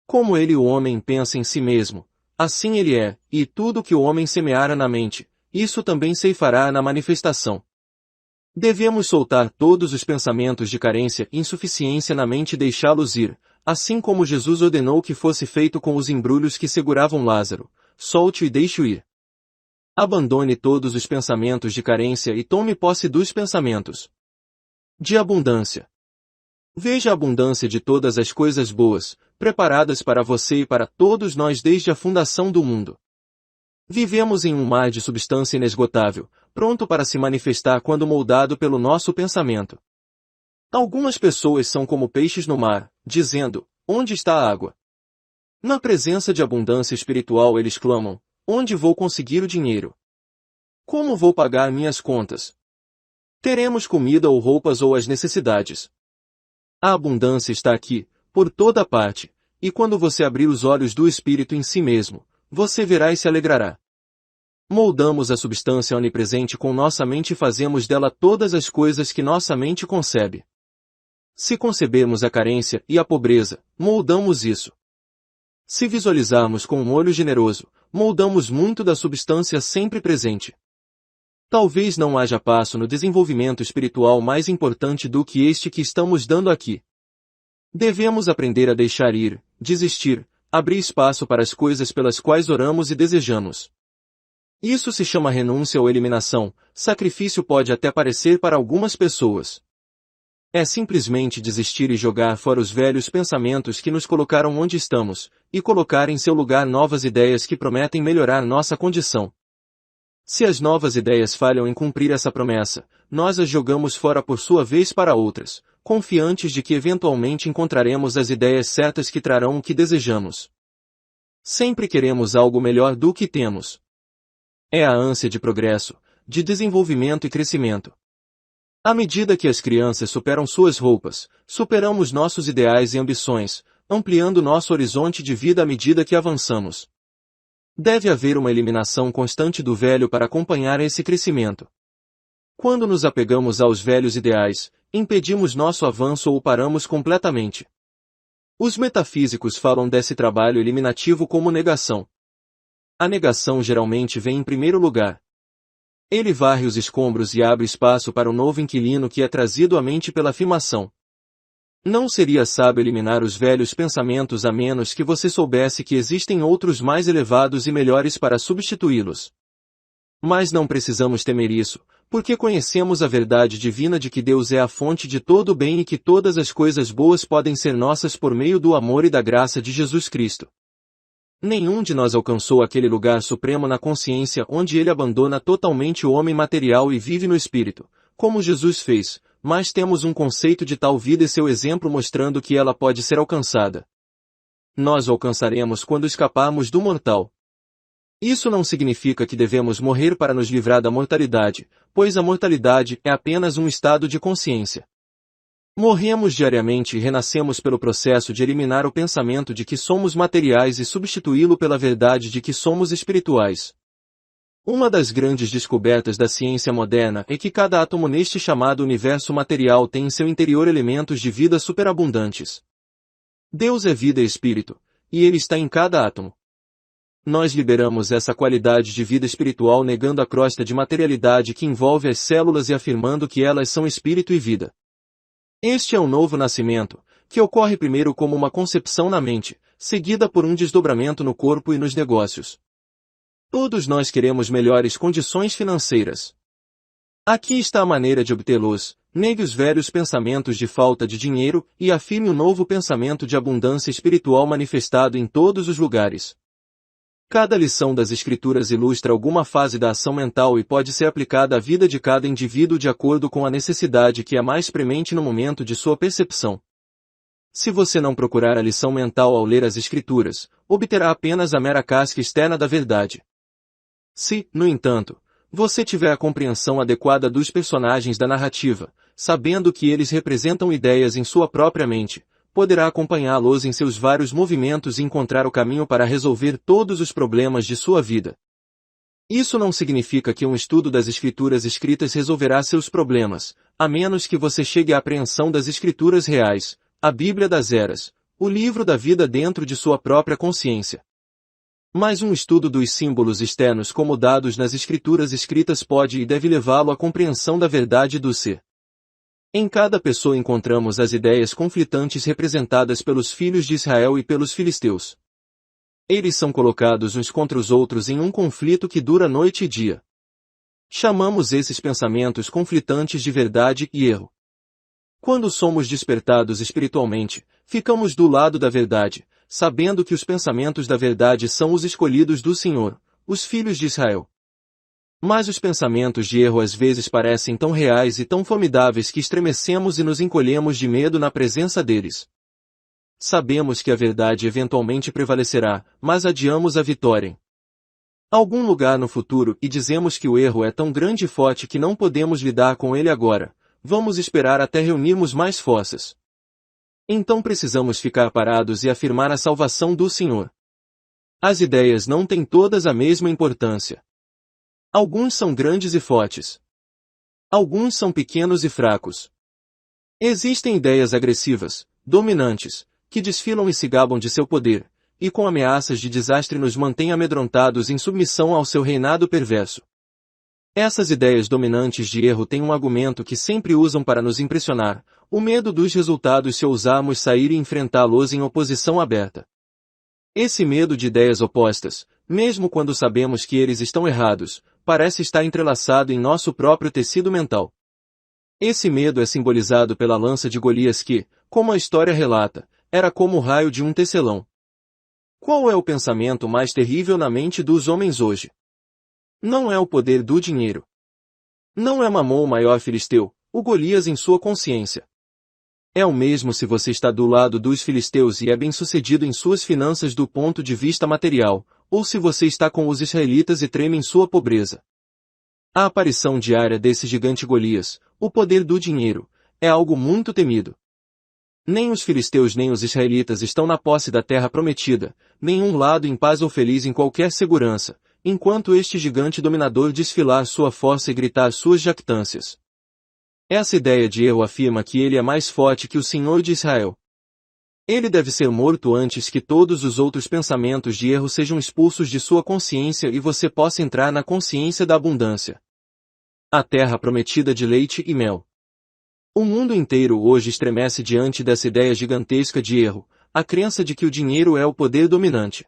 Como ele o homem pensa em si mesmo, assim ele é, e tudo o que o homem semeara na mente, isso também ceifará na manifestação. Devemos soltar todos os pensamentos de carência e insuficiência na mente e deixá-los ir, assim como Jesus ordenou que fosse feito com os embrulhos que seguravam Lázaro, solte-o e deixe-o ir. Abandone todos os pensamentos de carência e tome posse dos pensamentos de abundância. Veja a abundância de todas as coisas boas, preparadas para você e para todos nós desde a fundação do mundo. Vivemos em um mar de substância inesgotável, pronto para se manifestar quando moldado pelo nosso pensamento. Algumas pessoas são como peixes no mar, dizendo, onde está a água? Na presença de abundância espiritual eles clamam, onde vou conseguir o dinheiro? Como vou pagar minhas contas? Teremos comida ou roupas ou as necessidades? A abundância está aqui, por toda parte, e quando você abrir os olhos do Espírito em si mesmo, você verá e se alegrará. Moldamos a substância onipresente com nossa mente e fazemos dela todas as coisas que nossa mente concebe. Se concebermos a carência e a pobreza, moldamos isso. Se visualizarmos com um olho generoso, moldamos muito da substância sempre presente. Talvez não haja passo no desenvolvimento espiritual mais importante do que este que estamos dando aqui. Devemos aprender a deixar ir, desistir, abrir espaço para as coisas pelas quais oramos e desejamos. Isso se chama renúncia ou eliminação. Sacrifício pode até parecer para algumas pessoas. É simplesmente desistir e jogar fora os velhos pensamentos que nos colocaram onde estamos, e colocar em seu lugar novas ideias que prometem melhorar nossa condição. Se as novas ideias falham em cumprir essa promessa, nós as jogamos fora por sua vez para outras, confiantes de que eventualmente encontraremos as ideias certas que trarão o que desejamos. Sempre queremos algo melhor do que temos. É a ânsia de progresso, de desenvolvimento e crescimento. À medida que as crianças superam suas roupas, superamos nossos ideais e ambições, ampliando nosso horizonte de vida à medida que avançamos. Deve haver uma eliminação constante do velho para acompanhar esse crescimento. Quando nos apegamos aos velhos ideais, impedimos nosso avanço ou paramos completamente. Os metafísicos falam desse trabalho eliminativo como negação. A negação geralmente vem em primeiro lugar. Ele varre os escombros e abre espaço para o novo inquilino que é trazido à mente pela afirmação. Não seria sábio eliminar os velhos pensamentos a menos que você soubesse que existem outros mais elevados e melhores para substituí-los. Mas não precisamos temer isso, porque conhecemos a verdade divina de que Deus é a fonte de todo o bem e que todas as coisas boas podem ser nossas por meio do amor e da graça de Jesus Cristo. Nenhum de nós alcançou aquele lugar supremo na consciência onde ele abandona totalmente o homem material e vive no espírito, como Jesus fez, mas temos um conceito de tal vida e seu exemplo mostrando que ela pode ser alcançada. Nós o alcançaremos quando escaparmos do mortal. Isso não significa que devemos morrer para nos livrar da mortalidade, pois a mortalidade é apenas um estado de consciência. Morremos diariamente e renascemos pelo processo de eliminar o pensamento de que somos materiais e substituí-lo pela verdade de que somos espirituais. Uma das grandes descobertas da ciência moderna é que cada átomo neste chamado universo material tem em seu interior elementos de vida superabundantes. Deus é vida e espírito, e Ele está em cada átomo. Nós liberamos essa qualidade de vida espiritual negando a crosta de materialidade que envolve as células e afirmando que elas são espírito e vida. Este é o novo nascimento, que ocorre primeiro como uma concepção na mente, seguida por um desdobramento no corpo e nos negócios. Todos nós queremos melhores condições financeiras. Aqui está a maneira de obtê-los: negue os velhos pensamentos de falta de dinheiro e afirme o novo pensamento de abundância espiritual manifestado em todos os lugares. Cada lição das Escrituras ilustra alguma fase da ação mental e pode ser aplicada à vida de cada indivíduo de acordo com a necessidade que é mais premente no momento de sua percepção. Se você não procurar a lição mental ao ler as Escrituras, obterá apenas a mera casca externa da verdade. Se, no entanto, você tiver a compreensão adequada dos personagens da narrativa, sabendo que eles representam ideias em sua própria mente, poderá acompanhá-los em seus vários movimentos e encontrar o caminho para resolver todos os problemas de sua vida. Isso não significa que um estudo das Escrituras escritas resolverá seus problemas, a menos que você chegue à apreensão das Escrituras reais, a Bíblia das Eras, o livro da vida dentro de sua própria consciência. Mas um estudo dos símbolos externos como dados nas Escrituras escritas pode e deve levá-lo à compreensão da verdade do ser. Em cada pessoa encontramos as ideias conflitantes representadas pelos filhos de Israel e pelos filisteus. Eles são colocados uns contra os outros em um conflito que dura noite e dia. Chamamos esses pensamentos conflitantes de verdade e erro. Quando somos despertados espiritualmente, ficamos do lado da verdade, sabendo que os pensamentos da verdade são os escolhidos do Senhor, os filhos de Israel. Mas os pensamentos de erro às vezes parecem tão reais e tão formidáveis que estremecemos e nos encolhemos de medo na presença deles. Sabemos que a verdade eventualmente prevalecerá, mas adiamos a vitória em algum lugar no futuro e dizemos que o erro é tão grande e forte que não podemos lidar com ele agora. Vamos esperar até reunirmos mais forças. Então precisamos ficar parados e afirmar a salvação do Senhor. As ideias não têm todas a mesma importância. Alguns são grandes e fortes. Alguns são pequenos e fracos. Existem ideias agressivas, dominantes, que desfilam e se gabam de seu poder, e com ameaças de desastre nos mantêm amedrontados em submissão ao seu reinado perverso. Essas ideias dominantes de erro têm um argumento que sempre usam para nos impressionar: o medo dos resultados se ousarmos sair e enfrentá-los em oposição aberta. Esse medo de ideias opostas, mesmo quando sabemos que eles estão errados, parece estar entrelaçado em nosso próprio tecido mental. Esse medo é simbolizado pela lança de Golias que, como a história relata, era como o raio de um tecelão. Qual é o pensamento mais terrível na mente dos homens hoje? Não é o poder do dinheiro. Não é Mamon o maior filisteu, o Golias em sua consciência. É o mesmo se você está do lado dos filisteus e é bem-sucedido em suas finanças do ponto de vista material, ou se você está com os israelitas e treme em sua pobreza. A aparição diária desse gigante Golias, o poder do dinheiro, é algo muito temido. Nem os filisteus nem os israelitas estão na posse da terra prometida, nenhum lado em paz ou feliz em qualquer segurança, enquanto este gigante dominador desfilar sua força e gritar suas jactâncias. Essa ideia de erro afirma que ele é mais forte que o Senhor de Israel. Ele deve ser morto antes que todos os outros pensamentos de erro sejam expulsos de sua consciência e você possa entrar na consciência da abundância. A terra prometida de leite e mel. O mundo inteiro hoje estremece diante dessa ideia gigantesca de erro, a crença de que o dinheiro é o poder dominante.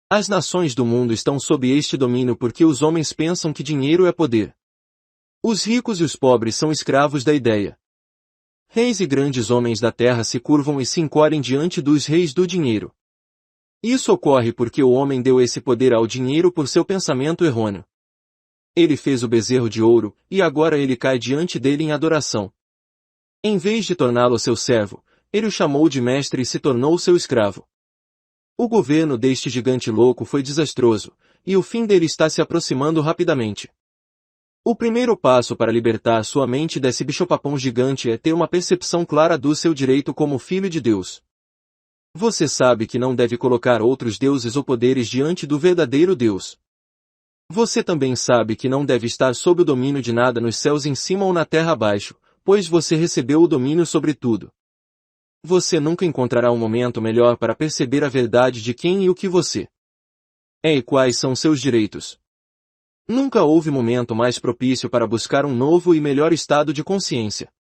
As nações do mundo estão sob este domínio porque os homens pensam que dinheiro é poder. Os ricos e os pobres são escravos da ideia. Reis e grandes homens da terra se curvam e se encolhem diante dos reis do dinheiro. Isso ocorre porque o homem deu esse poder ao dinheiro por seu pensamento errôneo. Ele fez o bezerro de ouro, e agora ele cai diante dele em adoração. Em vez de torná-lo seu servo, ele o chamou de mestre e se tornou seu escravo. O governo deste gigante louco foi desastroso, e o fim dele está se aproximando rapidamente. O primeiro passo para libertar sua mente desse bicho-papão gigante é ter uma percepção clara do seu direito como filho de Deus. Você sabe que não deve colocar outros deuses ou poderes diante do verdadeiro Deus. Você também sabe que não deve estar sob o domínio de nada nos céus em cima ou na terra abaixo, pois você recebeu o domínio sobre tudo. Você nunca encontrará um momento melhor para perceber a verdade de quem e o que você é e quais são seus direitos. Nunca houve momento mais propício para buscar um novo e melhor estado de consciência.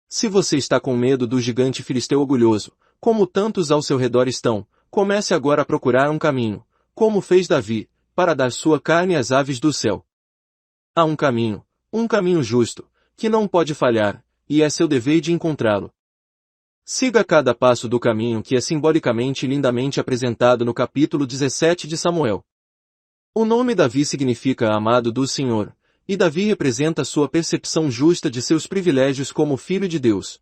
Se você está com medo do gigante filisteu orgulhoso, como tantos ao seu redor estão, comece agora a procurar um caminho, como fez Davi, para dar sua carne às aves do céu. Há um caminho justo, que não pode falhar, e é seu dever de encontrá-lo. Siga cada passo do caminho que é simbolicamente e lindamente apresentado no capítulo 17 de Samuel. O nome Davi significa amado do Senhor, e Davi representa sua percepção justa de seus privilégios como filho de Deus.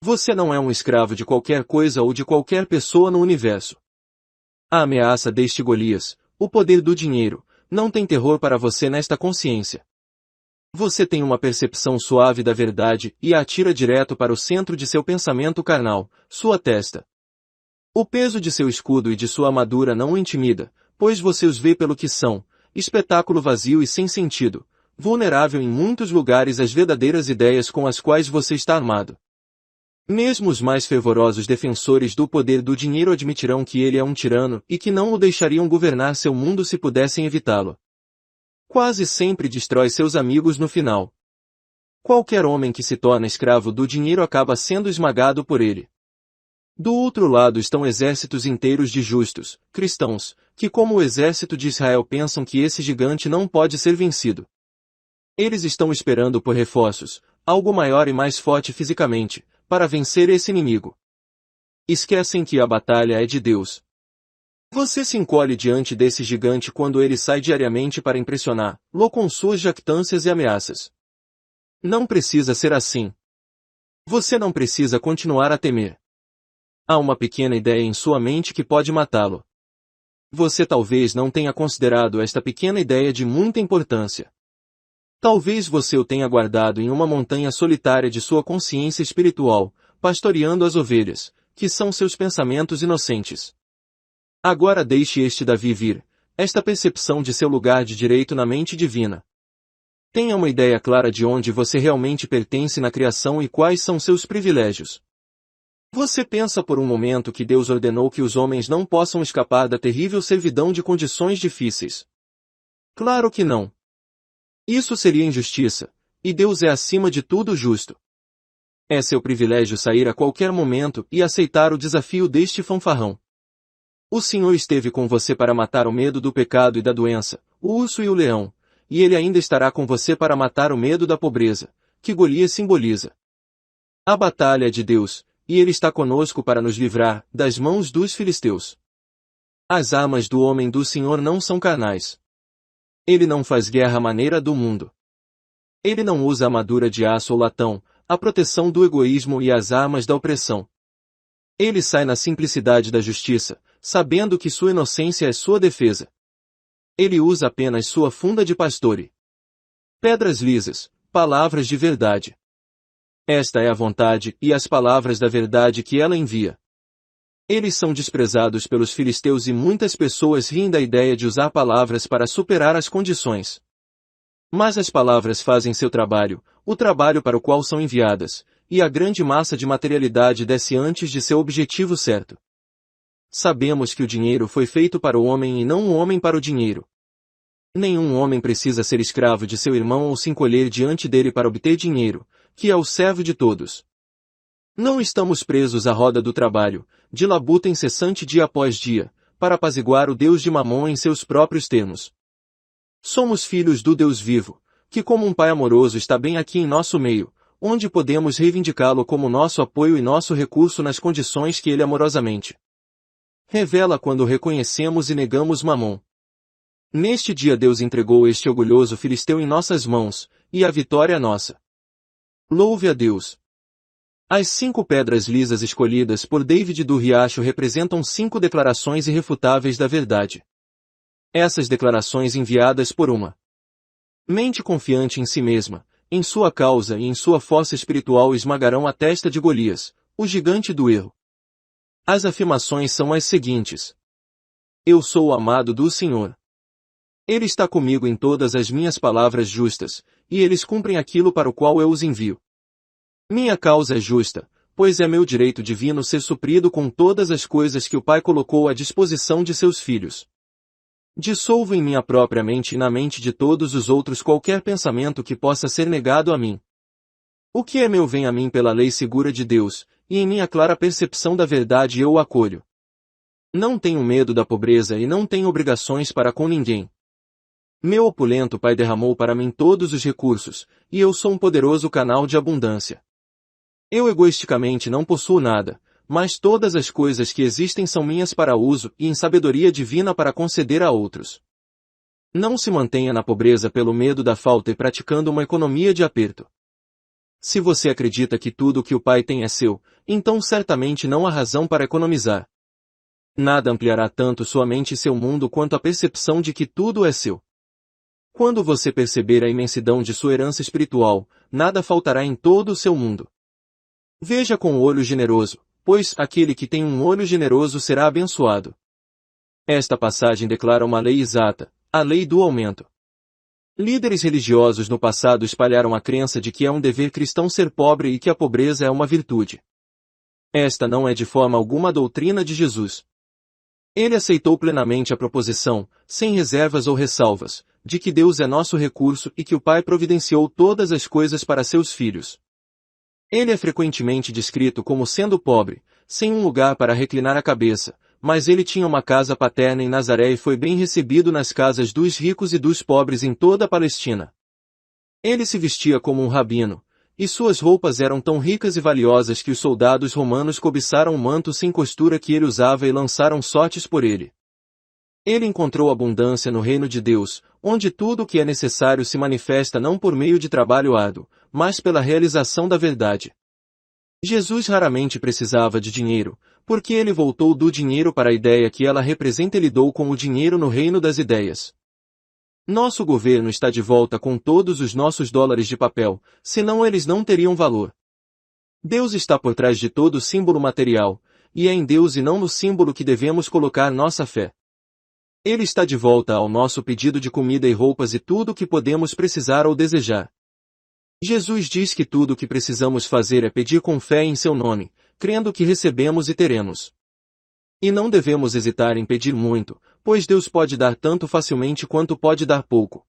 Você não é um escravo de qualquer coisa ou de qualquer pessoa no universo. A ameaça deste Golias, o poder do dinheiro, não tem terror para você nesta consciência. Você tem uma percepção suave da verdade e a atira direto para o centro de seu pensamento carnal, sua testa. O peso de seu escudo e de sua armadura não o intimida, pois você os vê pelo que são, espetáculo vazio e sem sentido, vulnerável em muitos lugares às verdadeiras ideias com as quais você está armado. Mesmo os mais fervorosos defensores do poder do dinheiro admitirão que ele é um tirano e que não o deixariam governar seu mundo se pudessem evitá-lo. Quase sempre destrói seus amigos no final. Qualquer homem que se torna escravo do dinheiro acaba sendo esmagado por ele. Do outro lado estão exércitos inteiros de justos, cristãos, que como o exército de Israel pensam que esse gigante não pode ser vencido. Eles estão esperando por reforços, algo maior e mais forte fisicamente, para vencer esse inimigo. Esquecem que a batalha é de Deus. Você se encolhe diante desse gigante quando ele sai diariamente para impressioná-lo com suas jactâncias e ameaças. Não precisa ser assim. Você não precisa continuar a temer. Há uma pequena ideia em sua mente que pode matá-lo. Você talvez não tenha considerado esta pequena ideia de muita importância. Talvez você o tenha guardado em uma montanha solitária de sua consciência espiritual, pastoreando as ovelhas, que são seus pensamentos inocentes. Agora deixe este Davi vir, esta percepção de seu lugar de direito na mente divina. Tenha uma ideia clara de onde você realmente pertence na criação e quais são seus privilégios. Você pensa por um momento que Deus ordenou que os homens não possam escapar da terrível servidão de condições difíceis? Claro que não. Isso seria injustiça, e Deus é acima de tudo justo. É seu privilégio sair a qualquer momento e aceitar o desafio deste fanfarrão. O Senhor esteve com você para matar o medo do pecado e da doença, o urso e o leão, e Ele ainda estará com você para matar o medo da pobreza, que Golias simboliza. A batalha é de Deus, e Ele está conosco para nos livrar das mãos dos filisteus. As armas do homem do Senhor não são carnais. Ele não faz guerra à maneira do mundo. Ele não usa armadura de aço ou latão, a proteção do egoísmo e as armas da opressão. Ele sai na simplicidade da justiça, sabendo que sua inocência é sua defesa. Ele usa apenas sua funda de pastore. Pedras lisas, palavras de verdade. Esta é a vontade e as palavras da verdade que ela envia. Eles são desprezados pelos filisteus e muitas pessoas riem da ideia de usar palavras para superar as condições. Mas as palavras fazem seu trabalho, o trabalho para o qual são enviadas, e a grande massa de materialidade desce antes de seu objetivo certo. Sabemos que o dinheiro foi feito para o homem e não o homem para o dinheiro. Nenhum homem precisa ser escravo de seu irmão ou se encolher diante dele para obter dinheiro, que é o servo de todos. Não estamos presos à roda do trabalho, de labuta incessante dia após dia, para apaziguar o Deus de Mamon em seus próprios termos. Somos filhos do Deus vivo, que como um pai amoroso está bem aqui em nosso meio, onde podemos reivindicá-lo como nosso apoio e nosso recurso nas condições que ele amorosamente revela quando reconhecemos e negamos Mamon. Neste dia Deus entregou este orgulhoso filisteu em nossas mãos, e a vitória é nossa. Louve a Deus! As 5 pedras lisas escolhidas por David do Riacho representam 5 declarações irrefutáveis da verdade. Essas declarações enviadas por uma mente confiante em si mesma, em sua causa e em sua força espiritual esmagarão a testa de Golias, o gigante do erro. As afirmações são as seguintes. Eu sou o amado do Senhor. Ele está comigo em todas as minhas palavras justas, e eles cumprem aquilo para o qual eu os envio. Minha causa é justa, pois é meu direito divino ser suprido com todas as coisas que o Pai colocou à disposição de seus filhos. Dissolvo em minha própria mente e na mente de todos os outros qualquer pensamento que possa ser negado a mim. O que é meu vem a mim pela lei segura de Deus, e em minha clara percepção da verdade eu o acolho. Não tenho medo da pobreza e não tenho obrigações para com ninguém. Meu opulento Pai derramou para mim todos os recursos, e eu sou um poderoso canal de abundância. Eu egoisticamente não possuo nada, mas todas as coisas que existem são minhas para uso e em sabedoria divina para conceder a outros. Não se mantenha na pobreza pelo medo da falta e praticando uma economia de aperto. Se você acredita que tudo o que o Pai tem é seu, então certamente não há razão para economizar. Nada ampliará tanto sua mente e seu mundo quanto a percepção de que tudo é seu. Quando você perceber a imensidão de sua herança espiritual, nada faltará em todo o seu mundo. Veja com o olho generoso, pois aquele que tem um olho generoso será abençoado. Esta passagem declara uma lei exata, a lei do aumento. Líderes religiosos no passado espalharam a crença de que é um dever cristão ser pobre e que a pobreza é uma virtude. Esta não é de forma alguma a doutrina de Jesus. Ele aceitou plenamente a proposição, sem reservas ou ressalvas, de que Deus é nosso recurso e que o Pai providenciou todas as coisas para seus filhos. Ele é frequentemente descrito como sendo pobre, sem um lugar para reclinar a cabeça, mas ele tinha uma casa paterna em Nazaré e foi bem recebido nas casas dos ricos e dos pobres em toda a Palestina. Ele se vestia como um rabino, e suas roupas eram tão ricas e valiosas que os soldados romanos cobiçaram o manto sem costura que ele usava e lançaram sortes por ele. Ele encontrou abundância no reino de Deus, onde tudo o que é necessário se manifesta não por meio de trabalho árduo, mas pela realização da verdade. Jesus raramente precisava de dinheiro, porque ele voltou do dinheiro para a ideia que ela representa e lidou com o dinheiro no reino das ideias. Nosso governo está de volta com todos os nossos dólares de papel, senão eles não teriam valor. Deus está por trás de todo símbolo material, e é em Deus e não no símbolo que devemos colocar nossa fé. Ele está de volta ao nosso pedido de comida e roupas e tudo o que podemos precisar ou desejar. Jesus diz que tudo o que precisamos fazer é pedir com fé em seu nome, crendo que recebemos e teremos. E não devemos hesitar em pedir muito, pois Deus pode dar tanto facilmente quanto pode dar pouco.